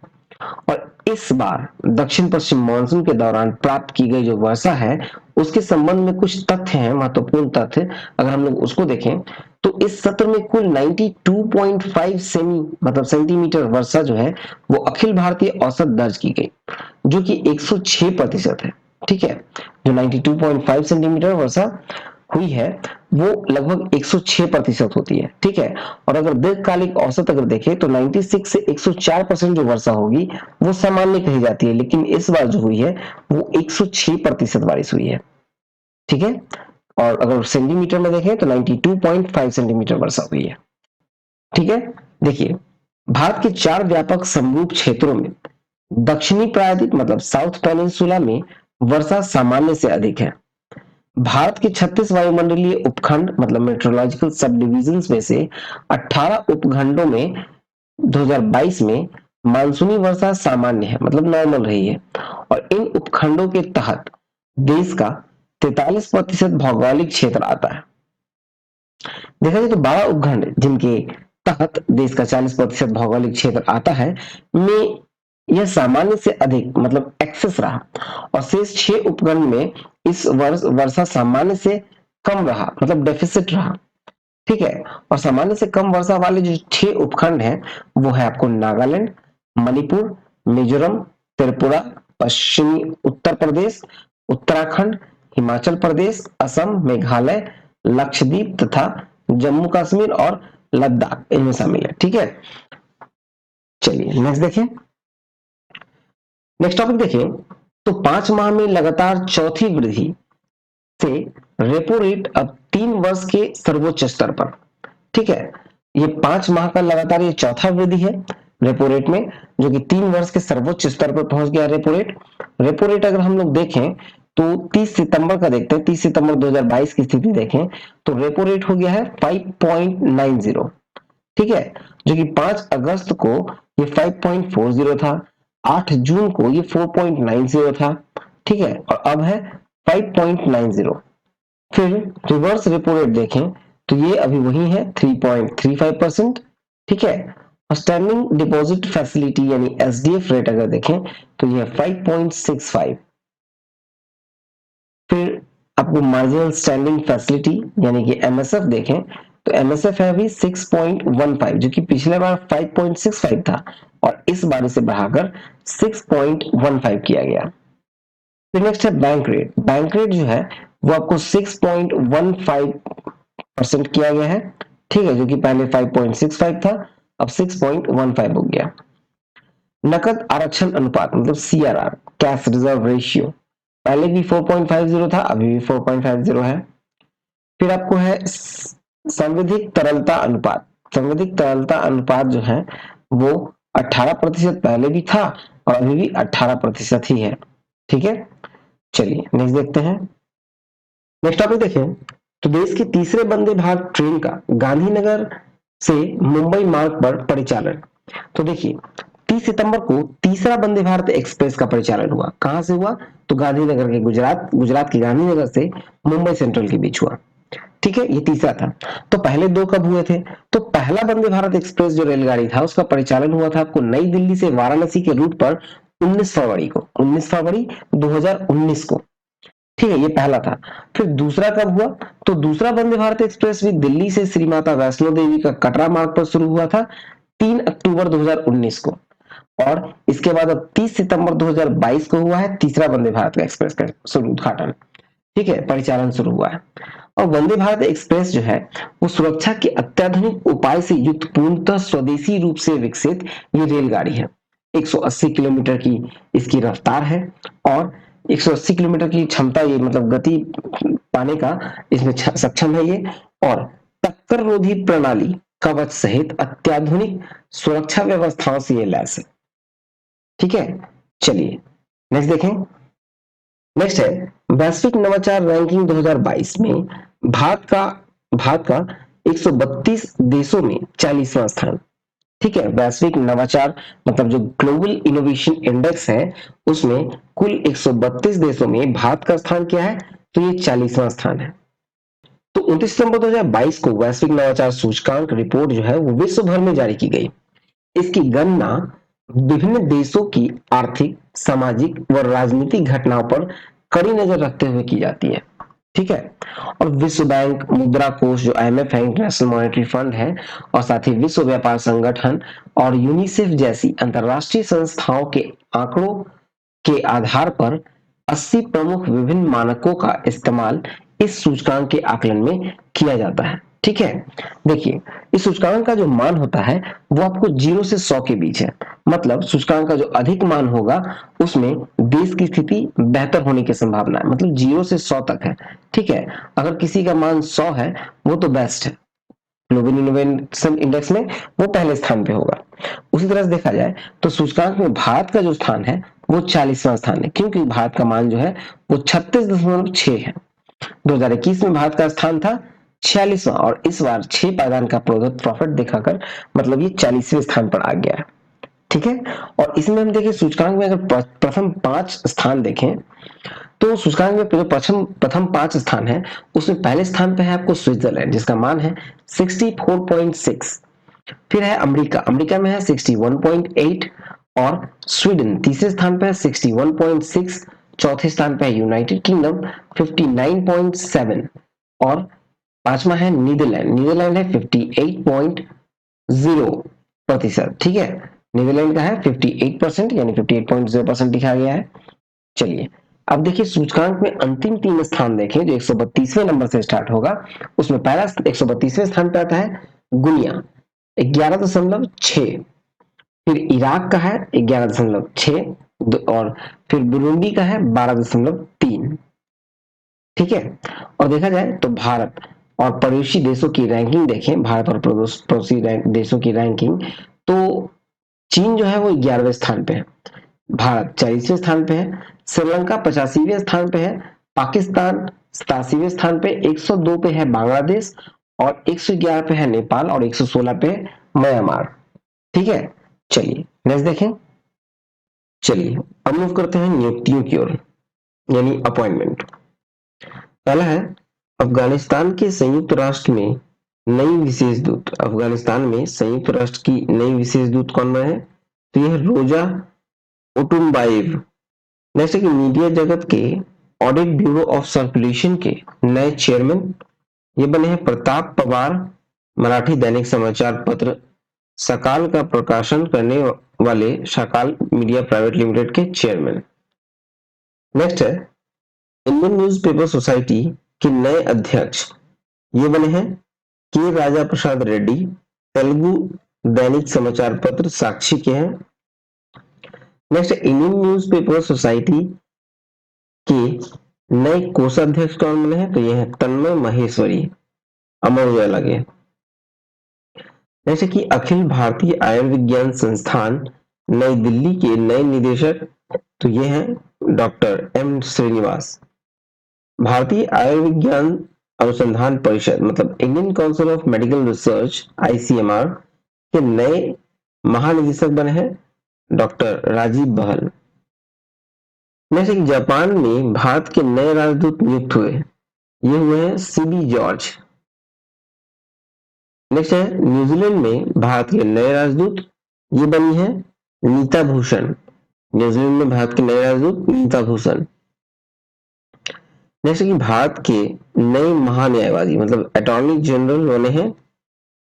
और इस बार दक्षिण पश्चिम मानसून के दौरान प्राप्त की गई जो वर्षा है उसके संबंध में कुछ तथ्य हैं, महत्वपूर्ण तथ्य। अगर हम लोग उसको देखें तो इस सत्र में कुल 92.5 सेंटीमीटर वर्षा जो है वो अखिल भारतीय औसत दर्ज की गई, जो कि 106% है। ठीक है, जो 92.5 सेंटीमीटर वर्षा हुई है वो लगभग 106% होती है। ठीक है, और अगर दीर्घकालिक औसत अगर देखें तो 96 से 104% जो वर्षा होगी वो सामान्य कही जाती है, लेकिन इस बार जो हुई है वो 106% बारिश हुई है। ठीक है, और अगर सेंटीमीटर में देखें तो 92.5 सेंटीमीटर वर्षा हुई है। ठीक है, देखिए भारत के 4 व्यापक समरूप क्षेत्रों में दक्षिणी प्रायद्वीप मतलब साउथ पेनिनसुला में वर्षा सामान्य से अधिक है। भारत के 36 वायुमंडलीय उपखंड मतलब मेट्रोलॉजिकल सब डिविजन्स में से 18 उपखंडों में 2022 में मानसूनी वर्षा सामान्य है मतलब नॉर्मल रही है। और इन उपखंडों के तहत देश का 43% भौगोलिक क्षेत्र आता है। देखा जाए तो 12 उपखंड जिनके तहत देश का 40% भौगोलिक क्षेत्र आता है में यह सामान्य से अधिक मतलब एक्सेस रहा और शेष 6 उपखंड में इस वर्ष वर्षा सामान्य से कम रहा मतलब डेफिसिट रहा। ठीक है, और सामान्य से कम वर्षा वाले जो 6 उपखंड हैं वो है आपको नागालैंड, मणिपुर, मिजोरम, त्रिपुरा, पश्चिमी उत्तर प्रदेश, उत्तराखंड, हिमाचल प्रदेश, असम, मेघालय, लक्षद्वीप तथा जम्मू कश्मीर और लद्दाख इनमें शामिल है। ठीक है, चलिए नेक्स्ट देखें। नेक्स्ट टॉपिक देखें तो 5 माह में लगातार चौथी वृद्धि से रेपो रेट अब 3 वर्ष के सर्वोच्च स्तर पर। ठीक है, ये 5 माह का लगातार ये चौथा वृद्धि है रेपो रेट में, जो कि 3 वर्ष के सर्वोच्च स्तर पर पहुंच गया रेपो रेट। रेपो रेट अगर हम लोग देखें तो 30 सितंबर का देखते हैं, 30 सितंबर 2022 की स्थिति देखें तो रेपो रेट हो गया है 5.90। ठीक है, जो कि 5 अगस्त को ये 5.40 था, 8 जून को ये 4.90 था। ठीक है, और अब है 5.90। फिर रिवर्स रेपो रेट देखें तो ये अभी वही है 3.35%। ठीक है, और स्टैंडिंग डिपॉजिट फैसिलिटी यानी एसडीएफ रेट अगर देखें तो ये 5.65। फिर आपको मार्जिनल स्टैंडिंग फैसिलिटी यानी कि एमएसएफ देखें तो एमएसएफ है अभी 6.15, जो कि पिछले बार 5.65 था और इस बार इसे बढ़ाकर 6.15 किया गया। फिर नेक्स्ट है बैंक रेट। बैंक रेट जो है वो आपको 6.15% किया गया है। ठीक है, जो कि पहले 5.65 था अब 6.15 हो गया। नकद आरक्षण अनुपात मतलब सीआरआर कैश रिजर्व रेशियो पहले भी 4.50 था अभी भी 4.50 है। फिर आपको है संविधिक तरलता अनुपात। संविधिक तरलता अनुपात जो है वो 18% पहले भी था और अभी भी 18% ही है। ठीक है, चलिए नेक्स्ट देखते हैं। नेक्स्ट टॉपिक देखें तो देश के तीसरे वंदे भारत ट्रेन का गांधीनगर से मुंबई मार्ग पर परिचालन। तो देखिए 30 सितंबर को तीसरा वंदे भारत एक्सप्रेस का परिचालन हुआ। कहां से हुआ तो गांधीनगर के गुजरात के गांधीनगर से मुंबई सेंट्रल के बीच हुआ। ठीक है, ये तीसरा था। तो पहले 2 कब हुए थे तो पहला वंदे भारत एक्सप्रेस जो रेलगाड़ी था उसका परिचालन हुआ था आपको नई दिल्ली से वाराणसी के रूट पर 19 फरवरी 2019 को। ठीक है, ये पहला था। फिर दूसरा कब हुआ? तो दूसरा वंदे भारत एक्सप्रेस भी दिल्ली से श्री माता वैष्णो देवी का कटरा मार्ग पर शुरू हुआ था 3 अक्टूबर 2019 को। और इसके बाद अब 30 सितंबर 2022 को हुआ है तीसरा वंदे भारत का एक्सप्रेस का शुरू उद्घाटन। ठीक है, परिचालन शुरू हुआ है। और वंदे भारत एक्सप्रेस जो है वो सुरक्षा के अत्याधुनिक उपाय से युक्त पूर्णतः स्वदेशी रूप से विकसित ये रेलगाड़ी है। 180 किलोमीटर की इसकी रफ्तार है और 180 किलोमीटर की क्षमता, ये मतलब गति पाने का इसमें सक्षम है ये। और टक्कर रोधी प्रणाली, कवच सहित अत्याधुनिक सुरक्षा व्यवस्थाओं से ये लैस है। ठीक है, चलिए नेक्स्ट देखें। नेक्स्ट है वैश्विक नवाचार रैंकिंग 2022 में भारत का 132 देशों में 40वां स्थान। ठीक है, वैश्विक नवाचार मतलब जो ग्लोबल इनोवेशन इंडेक्स है उसमें कुल 132 देशों में भारत का स्थान क्या है? तो ये 40वां स्थान है। तो 29 सितंबर 2022 को वैश्विक नवाचार सूचकांक रिपोर्ट जो है वो विश्व भर में जारी की गई। इसकी गणना विभिन्न देशों की आर्थिक, सामाजिक व राजनीतिक घटनाओं पर कड़ी नजर रखते हुए की जाती है। ठीक है, और विश्व बैंक, मुद्रा कोष जो IMF है, इंटरनेशनल मॉनेटरी फंड है, और साथ ही विश्व व्यापार संगठन और यूनिसेफ जैसी अंतरराष्ट्रीय संस्थाओं के आंकड़ों के आधार पर 80 प्रमुख विभिन्न मानकों का इस्तेमाल इस सूचकांक के आकलन में किया जाता है। ठीक है, देखिए इस सूचकांक का जो मान होता है वो आपको 0 से 100 के बीच है। मतलब सूचकांक का जो अधिक मान होगा उसमें देश की स्थिति बेहतर होने की संभावना है, मतलब 0 से 100 तक है। ठीक है, अगर किसी का मान 100 है वो तो बेस्ट है, ग्लोबल इनोवेशन इंडेक्स में वो पहले स्थान पे होगा। उसी तरह से देखा जाए तो सूचकांक में भारत का जो स्थान है वो 40वां स्थान है, क्योंकि भारत का मान जो है वो 36.6 है। 2021 में भारत का स्थान था 46वां, और इस बार 6 पायदान का प्रॉफिट दिखाकर मतलब ये 40वें स्थान पर आ गया है। ठीक है, और इसमें हम देखें सूचकांक में अगर प्रथम 5 स्थान देखें तो सूचकांक में जो प्रथम प्रथम 5 स्थान है उसमें पहले स्थान पे है आपको स्विट्जरलैंड जिसका मान है 64.6। फिर है अमेरिका, अमेरिका में है 61.8। और स्वीडन तीसरे स्थान पे है 61.6। चौथे स्थान पे है यूनाइटेड किंगडम 59.7। और पांचवा है नीदरलैंड, नीदरलैंड है 58.0%। ठीक है, नीदरलैंड का है 58% यानी 58.0% दिखाया गया है। चलिए अब देखिए सूचकांक में अंतिम 3 स्थान देखें जो 132वें नंबर से स्टार्ट होगा। उसमें पहला 132वें स्थान पे आता है गुनिया 11.6। फिर इराक का है 11.6 और फिर बुरुंडी का है 12.3। ठीक है, और देखा जाए तो भारत और पड़ोसी देशों की रैंकिंग देखें, भारत और पड़ोसी देशों की रैंकिंग, तो चीन जो है वो 11वें स्थान पे है, भारत 40वें स्थान पे है, श्रीलंका 85वें स्थान पे है, पाकिस्तान 87वें स्थान पे, 102 पे है बांग्लादेश, और 111 पे है नेपाल, और 116 पे है म्यांमार। ठीक है, चलिए नेक्स्ट देखें। चलिए अब मूव करते हैं नियुक्तियों की ओर, यानी अपॉइंटमेंट। पहला है अफगानिस्तान के संयुक्त राष्ट्र में नई विशेष दूत। अफगानिस्तान में संयुक्त राष्ट्र की नई विशेष दूत कौन बने हैं? तो यह रोजा ओटुम्बाएव। नेक्स्ट है कि मीडिया जगत के ऑडिट ब्यूरो ऑफ सर्कुलेशन के नए चेयरमैन ये बने हैं प्रताप पवार, मराठी दैनिक समाचार पत्र सकाल का प्रकाशन करने वाले सकाल मीडिया प्राइवेट लिमिटेड के चेयरमैन। नेक्स्ट है इंडियन न्यूज़पेपर सोसाइटी के नए अध्यक्ष ये बने हैं के राजा प्रसाद रेड्डी, तेलुगु दैनिक समाचार पत्र साक्षी के हैं। नेक्स्ट इंडियन न्यूज़पेपर सोसाइटी के नए कोषाध्यक्ष कौन बने हैं? तो ये है तन्मय माहेश्वरी, अमर उजाला के। जैसे कि अखिल भारतीय आयुर्विज्ञान संस्थान नई दिल्ली के नए निदेशक तो ये हैं डॉक्टर एम श्रीनिवास। भारतीय आयुर्विज्ञान अनुसंधान परिषद मतलब Indian council of medical research ICMR के नए महानिदेशक बने हैं डॉक्टर राजीव बहल। जैसे कि जापान में भारत के नए राजदूत नियुक्त हुए, ये हुए हैं CB जॉर्ज। नेक्स्ट है न्यूजीलैंड में भारत के नए राजदूत ये बनी है नीता भूषण। न्यूजीलैंड में भारत के नए राजदूत नीता भूषण। नेक्स्ट है कि भारत के नए महान्यायवादी मतलब अटॉर्नी जनरल बने हैं,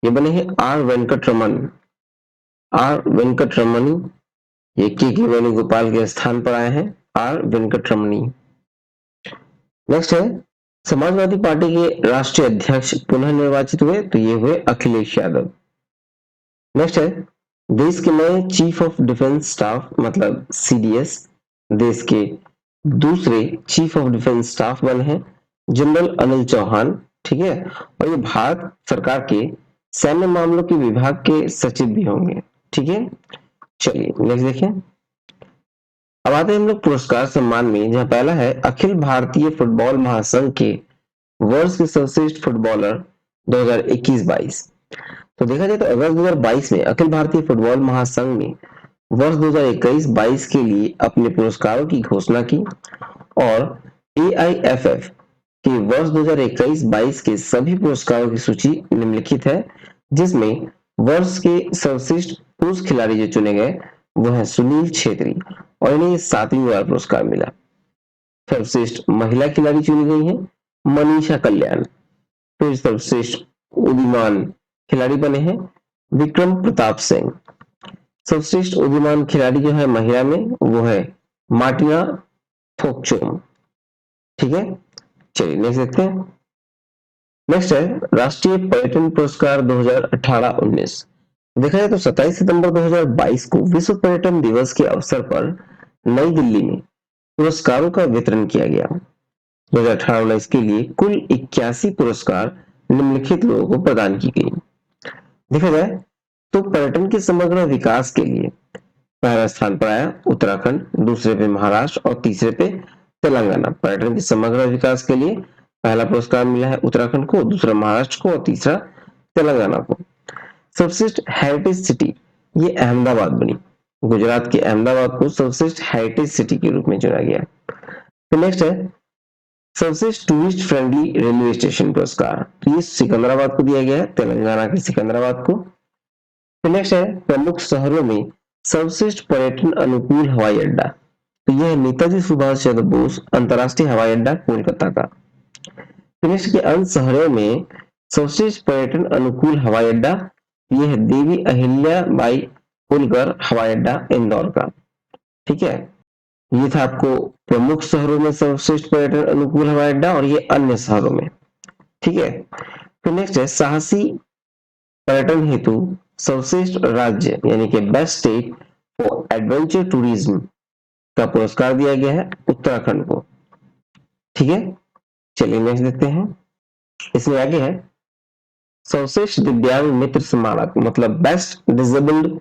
ये बने हैं आर वेंकटरमन, आर वेंकटरमनी, ये के वेणुगोपाल के स्थान पर आए हैं आर वेंकटरमनी। नेक्स्ट है समाजवादी पार्टी के राष्ट्रीय अध्यक्ष पुनः निर्वाचित हुए, तो ये हुए अखिलेश यादव। नेक्स्ट है देश के नए चीफ ऑफ डिफेंस स्टाफ मतलब सीडीएस, देश के दूसरे चीफ ऑफ डिफेंस स्टाफ बने हैं जनरल अनिल चौहान, ठीक है, और ये भारत सरकार के सैन्य मामलों के विभाग के सचिव भी होंगे, ठीक है। चलिए नेक्स्ट देखिए, अब आते हैं हम लोग पुरस्कार सम्मान में, जहां पहला है अखिल भारतीय फुटबॉल महासंघ के वर्ष के सर्वश्रेष्ठ फुटबॉलर 2021-22। तो देखा जाए तो अगस्त 2022 में अखिल भारतीय फुटबॉल महासंघ ने वर्ष 2021-22 के लिए अपने पुरस्कारों की घोषणा की और AIFF के वर्ष 2021-22 के सभी पुरस्कारों की सूची निम्नलिखित है, जिसमें वर्ष के सर्वश्रेष्ठ पुरुष खिलाड़ी जो चुने गए वो है सुनील छेत्री और इन्हें 7वीं बार पुरस्कार मिला। सर्वश्रेष्ठ महिला खिलाड़ी चुनी गई है मनीषा कल्याण। फिर सर्वश्रेष्ठ उदीयमान खिलाड़ी बने हैं विक्रम प्रताप सिंह। सर्वश्रेष्ठ उदीयमान खिलाड़ी जो है महिला में वो है मार्टिना थोकचोम, ठीक है। चलिए नेक्स्ट देखते हैं। नेक्स्ट है राष्ट्रीय पर्यटन पुरस्कार 2018-19। देखा जाए तो 27 सितंबर 2022 को विश्व पर्यटन दिवस के अवसर पर नई दिल्ली में पुरस्कारों का वितरण किया गया। 2018-19 के लिए कुल 81 पुरस्कार निम्नलिखित लोगों को प्रदान की गई। देखा जाए तो पर्यटन के समग्र विकास के लिए पहला स्थान पर आया उत्तराखंड, दूसरे पे महाराष्ट्र और तीसरे पे तेलंगाना। पर्यटन के समग्र विकास के लिए पहला पुरस्कार मिला है उत्तराखंड को, दूसरा महाराष्ट्र को और तीसरा तेलंगाना को। सर्वश्रेष्ठ हेरिटेज सिटी ये अहमदाबाद बनी, गुजरात के अहमदाबाद को सर्वश्रेष्ठ हेरिटेज सिटी के रूप में चुना गया। तो नेक्स्ट है सर्वश्रेष्ठ टूरिस्ट फ्रेंडली रेलवे स्टेशन पुरस्कार, ये सिकंदराबाद को दिया गया है, तेलंगाना के सिकंदराबाद को। तो नेक्स्ट है प्रमुख शहरों में सर्वश्रेष्ठ पर्यटन अनुकूल हवाई अड्डा, तो यह नेताजी सुभाष चंद्र बोस अंतरराष्ट्रीय हवाई अड्डा कोलकाता का। नेक्स्ट के अन्य शहरों में सर्वश्रेष्ठ पर्यटन अनुकूल हवाई अड्डा, यह है देवी अहिल्याबाई होलकर हवाई अड्डा इंदौर का, ठीक है। ये था आपको प्रमुख शहरों में सर्वश्रेष्ठ पर्यटन अनुकूल हवाई अड्डा और ये अन्य शहरों में, ठीक है। फिर नेक्स्ट है साहसी पर्यटन हेतु सर्वश्रेष्ठ राज्य यानी कि best state for adventure tourism का पुरस्कार दिया गया है उत्तराखंड को, ठीक है। चलिए नेक्स्ट देखते हैं, इसमें आगे है सर्वश्रेष्ठ दिव्यांग मित्र स्मारक मतलब बेस्ट डिसेबल्ड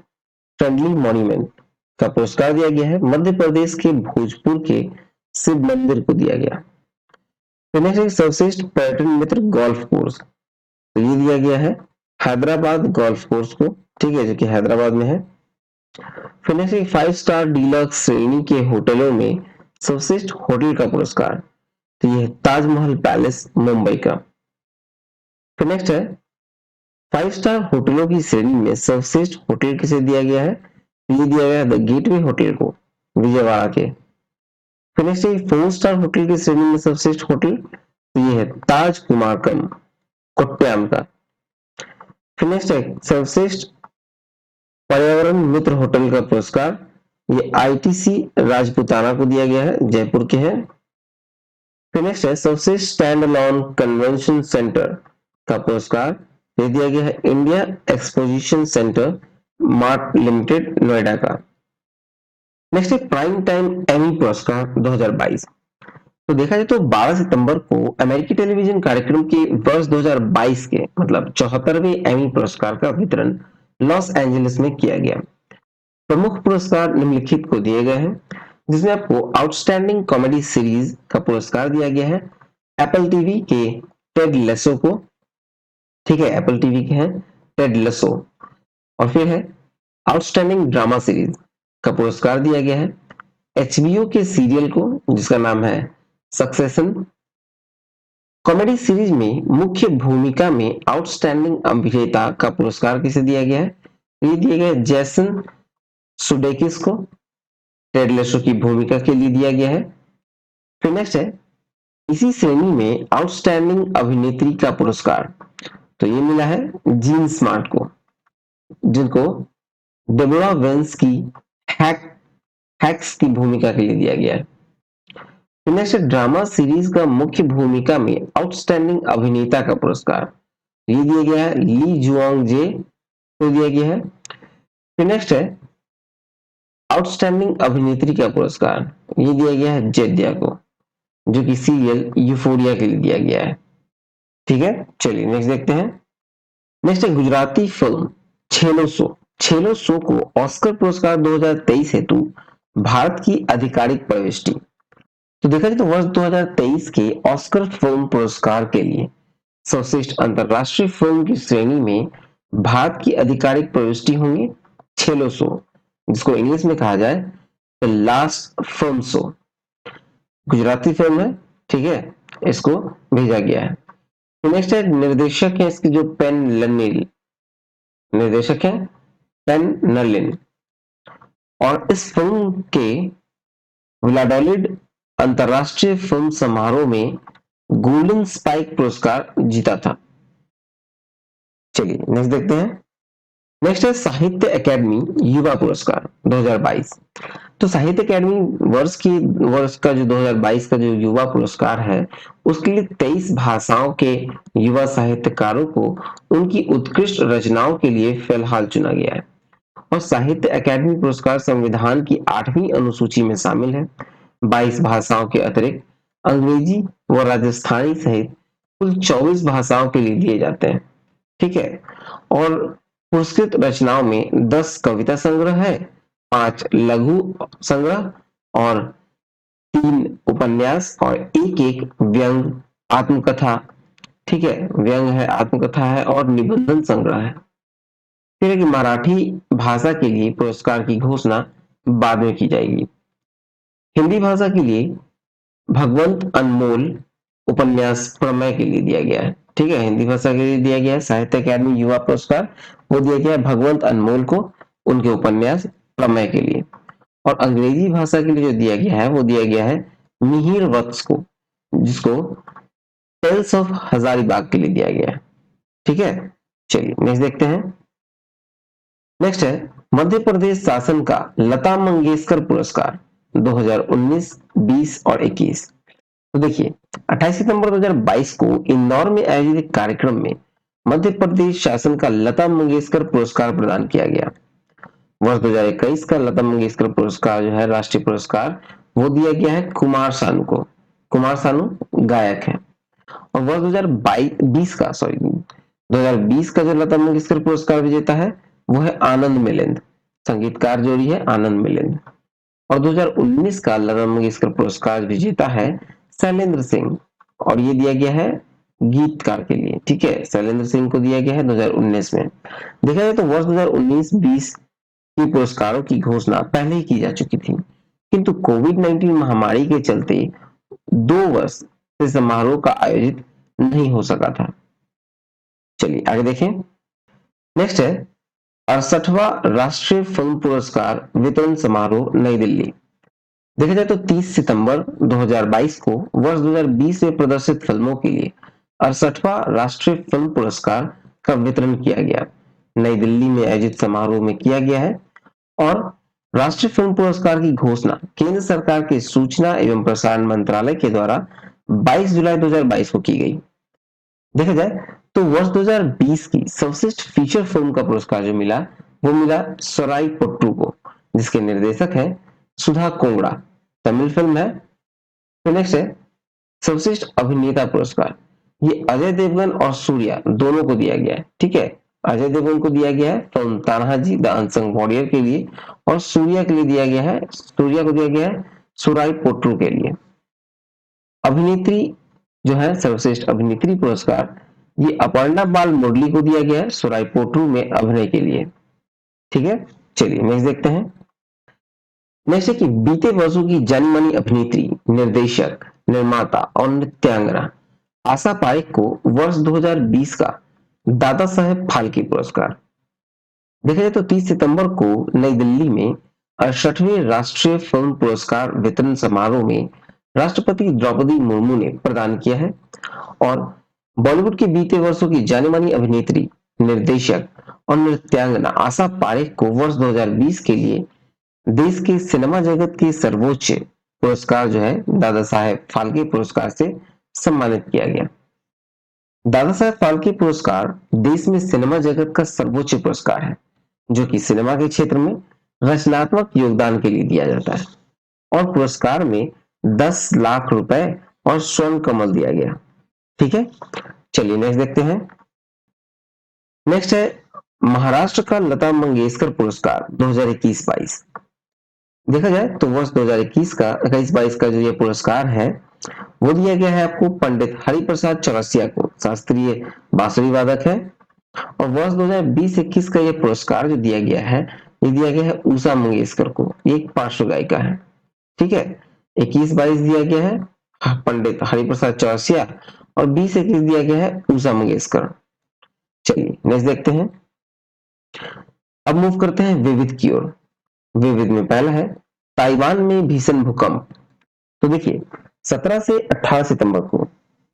फ्रेंडली मॉन्यूमेंट का पुरस्कार दिया गया है मध्य प्रदेश के भोजपुर के शिव मंदिर को दिया गया। तो नेक्स्ट सर्वश्रेष्ठ पर्यटन मित्र गोल्फ कोर्स, तो ये दिया गया है हैदराबाद गोल्फ कोर्स को, ठीक है, जो कि हैदराबाद में है। फिर नेक्स्ट 5 स्टार डीलक्स श्रेणी के होटलों में सर्वश्रेष्ठ होटल का पुरस्कार, तो ये ताजमहल पैलेस मुंबई का। फिर नेक्स्ट है 5 स्टार होटलों की श्रेणी में सर्वश्रेष्ठ होटल किसे दिया गया है, ये दिया गया है द गेटवे होटल को विजयवाड़ा के। फिर नेक्स्ट 4 स्टार होटल की श्रेणी में सर्वश्रेष्ठ होटल, तो ये है ताज कुमारकम कोट्टयम का। फिर नेक्स्ट है सर्वश्रेष्ठ पर्यावरण मित्र होटल का पुरस्कार, ये ITC राजपुताना को दिया गया है, जयपुर के हैं। फिर नेक्स्ट है सर्वश्रेष्ठ स्टैंड अलोन कन्वेंशन सेंटर का पुरस्कार, ये दिया गया है India exposition centre mart limited Noida का। नेक्स्ट है प्राइम टाइम एमी पुरस्कार 2022। तो देखा जाए तो 12 सितंबर को अमेरिकी टेलीविजन कार्यक्रम के वर्ष 2022 के मतलब 74वें एमी पुरस्कार का वितरण लॉस एंजलिस में किया गया। प्रमुख पुरस्कार निम्नलिखित को दिए गए हैं, जिसमें आपको आउटस्टैंडिंग कॉमेडी सीरीज का पुरस्कार दिया गया है एप्पल टीवी के टेड लेसो को, ठीक है, एप्पल टीवी के हैं टेड लेसो। और फिर है आउटस्टैंडिंग ड्रामा सीरीज का पुरस्कार दिया गया है HBO के सीरियल को जिसका नाम है सक्सेशन। कॉमेडी सीरीज में मुख्य भूमिका में आउटस्टैंडिंग अभिनेता का पुरस्कार किसे दिया गया है, ये दिया गया है जेसन सुडेकिस को, टेड लेसो की भूमिका के लिए दिया गया है। फिर नेक्स्ट है इसी श्रेणी में आउटस्टैंडिंग अभिनेत्री का पुरस्कार तो ये मिला है जीन स्मार्ट को, जिनको डेबोरा वेंस की हैक्स की भूमिका के लिए दिया गया है। नेक्स्ट ड्रामा सीरीज का मुख्य भूमिका में आउटस्टैंडिंग अभिनेता का पुरस्कार ये दिया गया है ली जुआंग जे को दिया गया है। फिर नेक्स्ट है आउटस्टैंडिंग अभिनेत्री का पुरस्कार ये दिया गया है जेडिया को, जो कि सीरियल यूफोरिया के लिए दिया गया है। ठीक है, चलिए नेक्स्ट देखते हैं। नेक्स्ट है गुजराती फिल्म छेलो सो को ऑस्कर पुरस्कार 2023 हेतु भारत की आधिकारिक प्रविष्टि। तो देखा जाए तो वर्ष 2023 के ऑस्कर फिल्म पुरस्कार के लिए सर्वश्रेष्ठ अंतरराष्ट्रीय फिल्म की श्रेणी में भारत की आधिकारिक प्रविष्टि होंगी छेलो सो, जिसको इंग्लिश में कहा जाए the last film show. Gujarati film है, ठीक है, इसको भेजा गया है। नेक्स्ट है निर्देशक है इसके जो पेन लनिल निर्देशक है पेन नलिन, और इस फिल्म के व्लाडोलिड अंतरराष्ट्रीय फिल्म समारोह में गोल्डन स्पाइक पुरस्कार जीता था। चलिए नेक्स्ट देखते हैं। नेक्स्ट है साहित्य अकादमी युवा पुरस्कार 2022। तो साहित्य अकादमी वर्ष का जो 2022 का जो युवा पुरस्कार है उसके लिए 23 भाषाओं के युवा साहित्यकारों को उनकी उत्कृष्ट रचनाओं के लिए फिलहाल चुना गया है। और साहित्य अकादमी पुरस्कार संविधान की 8वीं अनुसूची में शामिल है। 22 भाषाओं के अतिरिक्त अंग्रेजी व राजस्थानी सहित कुल 24 भाषाओं के लिए दिए जाते हैं। ठीक है, और पुरस्कृत रचनाओं में 10 कविता संग्रह है, 5 लघु संग्रह और 3 उपन्यास और एक व्यंग आत्मकथा। ठीक है, व्यंग है, आत्मकथा है और निबंधन संग्रह है। फिर कि मराठी भाषा के लिए पुरस्कार की घोषणा बाद में की जाएगी। हिंदी भाषा के लिए भगवंत अनमोल उपन्यास प्रमेय के लिए दिया गया है। ठीक है, हिंदी भाषा के लिए दिया गया है साहित्य अकादमी युवा पुरस्कार, वो दिया गया है भगवंत अनमोल को उनके उपन्यास प्रमेय के लिए। और अंग्रेजी भाषा के लिए जो दिया गया है वो दिया गया है मिहिर वत्स को, जिसको टेल्स ऑफ हजारीबाग के लिए दिया गया है। ठीक है, चलिए नेक्स्ट देखते हैं। नेक्स्ट है मध्य प्रदेश शासन का लता मंगेशकर पुरस्कार 2019, 20 और 21। तो देखिए 28 सितंबर 2022 को इंदौर में आयोजित एक कार्यक्रम में मध्य प्रदेश शासन का लता मंगेशकर पुरस्कार प्रदान किया गया। वर्ष 2021 का लता मंगेशकर पुरस्कार जो है राष्ट्रीय पुरस्कार वो दिया गया है कुमार सानू को। कुमार सानू गायक है। और वर्ष 2020 का जो लता मंगेशकर पुरस्कार विजेता है वो है आनंद मिलिंद, संगीतकार जोड़ी है आनंद मिलिंद। और 2019 का लता मंगेशकर पुरस्कार विजेता है शैलेंद्र सिंह, और ये दिया गया है गीतकार के लिए। ठीक है, शैलेंद्र सिंह को दिया गया है 2019 में। देखा जाए तो वर्ष 2019-20 की पुरस्कारों की घोषणा पहले ही की जा चुकी थी, किंतु कोविड-19 महामारी के चलते 2 वर्ष से समारोह का आयोजित नहीं हो सका था। चलिए आगे देखें। नेक्स्ट है 68वां राष्ट्रीय फिल्म पुरस्कार वितरण समारोह नई दिल्ली। देखा जाए तो 30 सितंबर 2022 को वर्ष 2020 में प्रदर्शित फिल्मों के लिए 68वां राष्ट्रीय फिल्म पुरस्कार का वितरण किया गया, नई दिल्ली में आयोजित समारोह में किया गया है। और राष्ट्रीय फिल्म पुरस्कार की घोषणा केंद्र सरकार के सूचना एवं प्रसारण मंत्रालय के द्वारा 22 जुलाई 2022 को की गई। देखा जाए तो वर्ष 2020 की सर्वश्रेष्ठ फीचर फिल्म का पुरस्कार जो मिला वो मिला सराई पोट्टू को, जिसके निर्देशक है सुधा कोंगड़ा, तमिल फिल्म है। तो नेक्स्ट है सर्वश्रेष्ठ अभिनेता पुरस्कार, ये अजय देवगन और सूर्या दोनों को दिया गया है। ठीक है, अजय देवगन को दिया गया है film Tanhaji the unsung warrior के लिए, और सूर्या को दिया गया है सुराई पोट्टू के लिए। अभिनेत्री जो है सर्वश्रेष्ठ अभिनेत्री पुरस्कार ये अपर्णा बाल मुरली को दिया गया है सुराई पोट्टू में अभिनय के लिए। ठीक है, चलिए नेक्स्ट देखते हैं। नेक्स्ट है कि बीते वर्षों की जानी-मानी अभिनेत्री, निर्देशक, निर्माता और नृत्यांगना आशा पारेख को वर्ष 2020 का दादा साहेब फाल्के पुरस्कार। देखा जाए तो 30 सितंबर को नई दिल्ली में 68वें राष्ट्रीय फिल्म पुरस्कार वितरण समारोह में राष्ट्रपति द्रौपदी मुर्मू ने प्रदान किया है। और बॉलीवुड के बीते वर्षों की जानी मानी अभिनेत्री, निर्देशक और नृत्यांगना आशा पारेख को वर्ष 2020 के लिए देश के सिनेमा जगत के सर्वोच्च पुरस्कार जो है दादा साहेब फाल्के पुरस्कार से सम्मानित किया गया। दादा साहेब फाल्के पुरस्कार देश में सिनेमा जगत का सर्वोच्च पुरस्कार है, जो कि सिनेमा के क्षेत्र में रचनात्मक योगदान के लिए दिया जाता है। और पुरस्कार में 10 लाख रुपए और स्वर्ण कमल दिया गया। ठीक है, चलिए नेक्स्ट देखते हैं। नेक्स्ट है महाराष्ट्र का लता मंगेशकर पुरस्कार 2021-22। देखा जाए तो वर्ष 2021 का 21-22 का जो ये पुरस्कार है वो दिया गया है आपको पंडित हरिप्रसाद चौरसिया को, शास्त्रीय बांसुरी वादक है। और वर्ष 2020-21 का ये पुरस्कार जो दिया गया है, ये दिया गया है उषा मंगेशकर को, ये एक पार्श्व गायिका है। ठीक है, 21-22 दिया गया है पंडित हरिप्रसाद चौरसिया और 20-21 दिया गया है उषा मंगेशकर। चलिए नेक्स्ट देखते हैं। अब मूव करते हैं विविध की ओर। विविध में पहला है ताइवान में भीषण भूकंप। तो देखिए 17 से 18 सितंबर को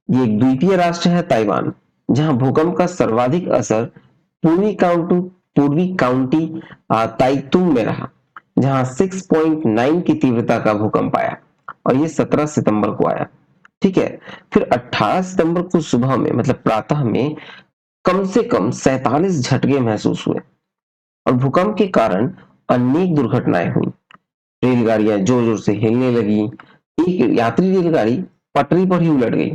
ये एक द्वीपीय राष्ट्र है ताइवान, जहां भूकंप का सर्वाधिक असर पूर्वी काउंटी ताइतुंग में रहा, जहां 6.9 की तीव्रता का भूकंप आया और ये 17 सितंबर को आया। ठीक है, फिर 18 सितंबर को सुबह में मतलब प्रातः में कम से कम 47 झटके महसूस हुए और भूकंप के कारण अनेक दुर्घटनाएं हुई। रेलगाड़ियां जोर जोर से हिलने लगी, एक यात्री रेलगाड़ी पटरी पर ही उलट गई।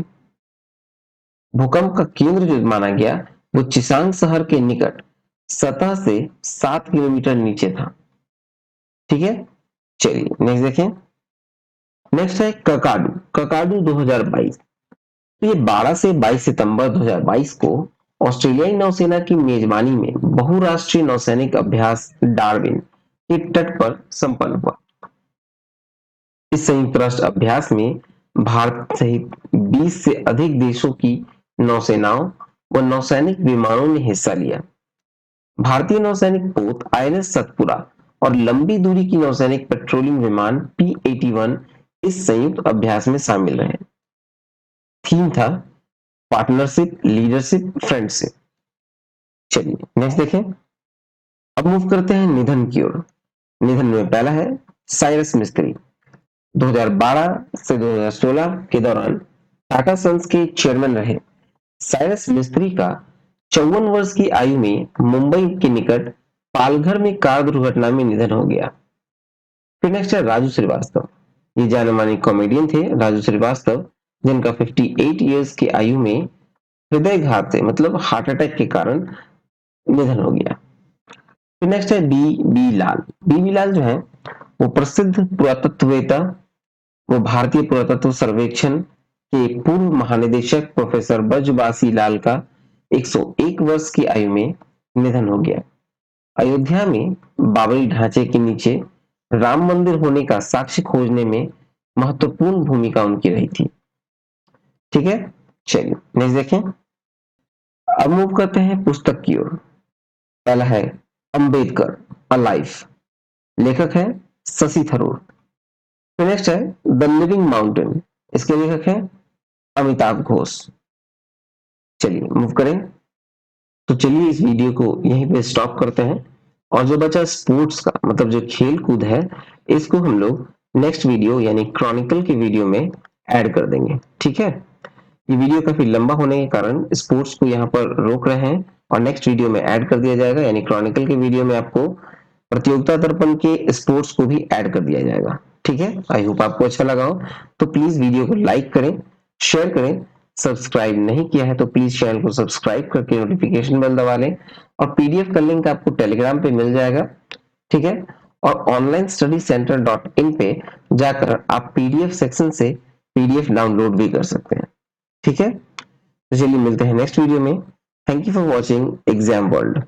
भूकंप का केंद्र जो माना गया वो चिसांग शहर के निकट सतह से 7 किलोमीटर नीचे था। ठीक है, चलिए नेक्स्ट देखें। नेक्स्ट है ककाडू। ककाडू 2022। तो ये 12 से 22 सितंबर 2022 को ऑस्ट्रेलियाई नौसेना की मेजबानी में बहुराष्ट्रीय नौसैनिक अभ्यास डार्विन के तट पर संपन्न हुआ। इस संयुक्त राष्ट्र अभ्यास में भारत सहित 20 से अधिक देशों की नौसेनाओं व नौसैनिक विमानों ने हिस्सा लिया। भारतीय नौसैनिक पोत INS सतपुरा और लंबी दूरी की नौसैनिक पेट्रोलिंग विमान P-81 इस संयुक्त अभ्यास में शामिल रहे। थीम था पार्टनरशिप, लीडरशिप, फ्रेंडशिप। चलिए नेक्स्ट देखें। अब मूव करते हैं निधन की ओर। निधन में पहला है साइरस मिस्त्री। 2012 से 2016 के दौरान टाटा सन्स के चेयरमैन रहे साइरस मिस्त्री का 54 वर्ष की आयु में मुंबई के निकट पालघर में कार दुर्घटना में निधन हो गया। फिर नेक्स्ट है राजू श्रीवास्तव। ये जाने माने कॉमेडियन थे राजू श्रीवास्तव, जिनका 58 इयर्स की आयु में हृदयघात से मतलब हार्ट अटैक के कारण निधन हो गया। फिर नेक्स्ट है बी लाल। बी लाल जो है वो प्रसिद्ध पुरातत्ववेता, वो भारतीय पुरातत्व सर्वेक्षण के पूर्व महानिदेशक प्रोफेसर ब्रजबासी लाल का 101 वर्ष की आयु में निधन हो गया। अयोध्या में बाबरी ढांचे के नीचे राम मंदिर होने का साक्ष्य खोजने में महत्वपूर्ण भूमिका उनकी रही थी। ठीक है, चलिए नेक्स्ट देखें। अब मूव करते हैं पुस्तक की ओर। पहला है अंबेडकर अ लाइफ, लेखक है शशि थरूर। फिर नेक्स्ट है द लिविंग माउंटेन, इसके लेखक है अमिताभ घोष। चलिए मूव करें। तो चलिए इस वीडियो को यहीं पे स्टॉप करते हैं और जो बचा स्पोर्ट्स का मतलब जो खेल कूद है, इसको हम लोग नेक्स्ट वीडियो यानी क्रॉनिकल की वीडियो में ऐड कर देंगे। ठीक है, ये वीडियो काफी लंबा होने के कारण स्पोर्ट्स को यहाँ पर रोक रहे हैं और नेक्स्ट वीडियो में ऐड कर दिया जाएगा, यानी क्रॉनिकल के वीडियो में आपको प्रतियोगिता दर्पण के स्पोर्ट्स को भी ऐड कर दिया जाएगा। ठीक है, आई होप आपको अच्छा लगा हो। तो प्लीज वीडियो को लाइक करें, शेयर करें, सब्सक्राइब नहीं किया है तो प्लीज चैनल को सब्सक्राइब करके नोटिफिकेशन बेल दबा लें और पीडीएफ का लिंक आपको टेलीग्राम पे मिल जाएगा। ठीक है, और onlinestudycenter.in पे जाकर आप पीडीएफ सेक्शन से पीडीएफ डाउनलोड भी कर सकते हैं। ठीक है, तो चलिए मिलते हैं नेक्स्ट वीडियो में। Thank you for watching exam world.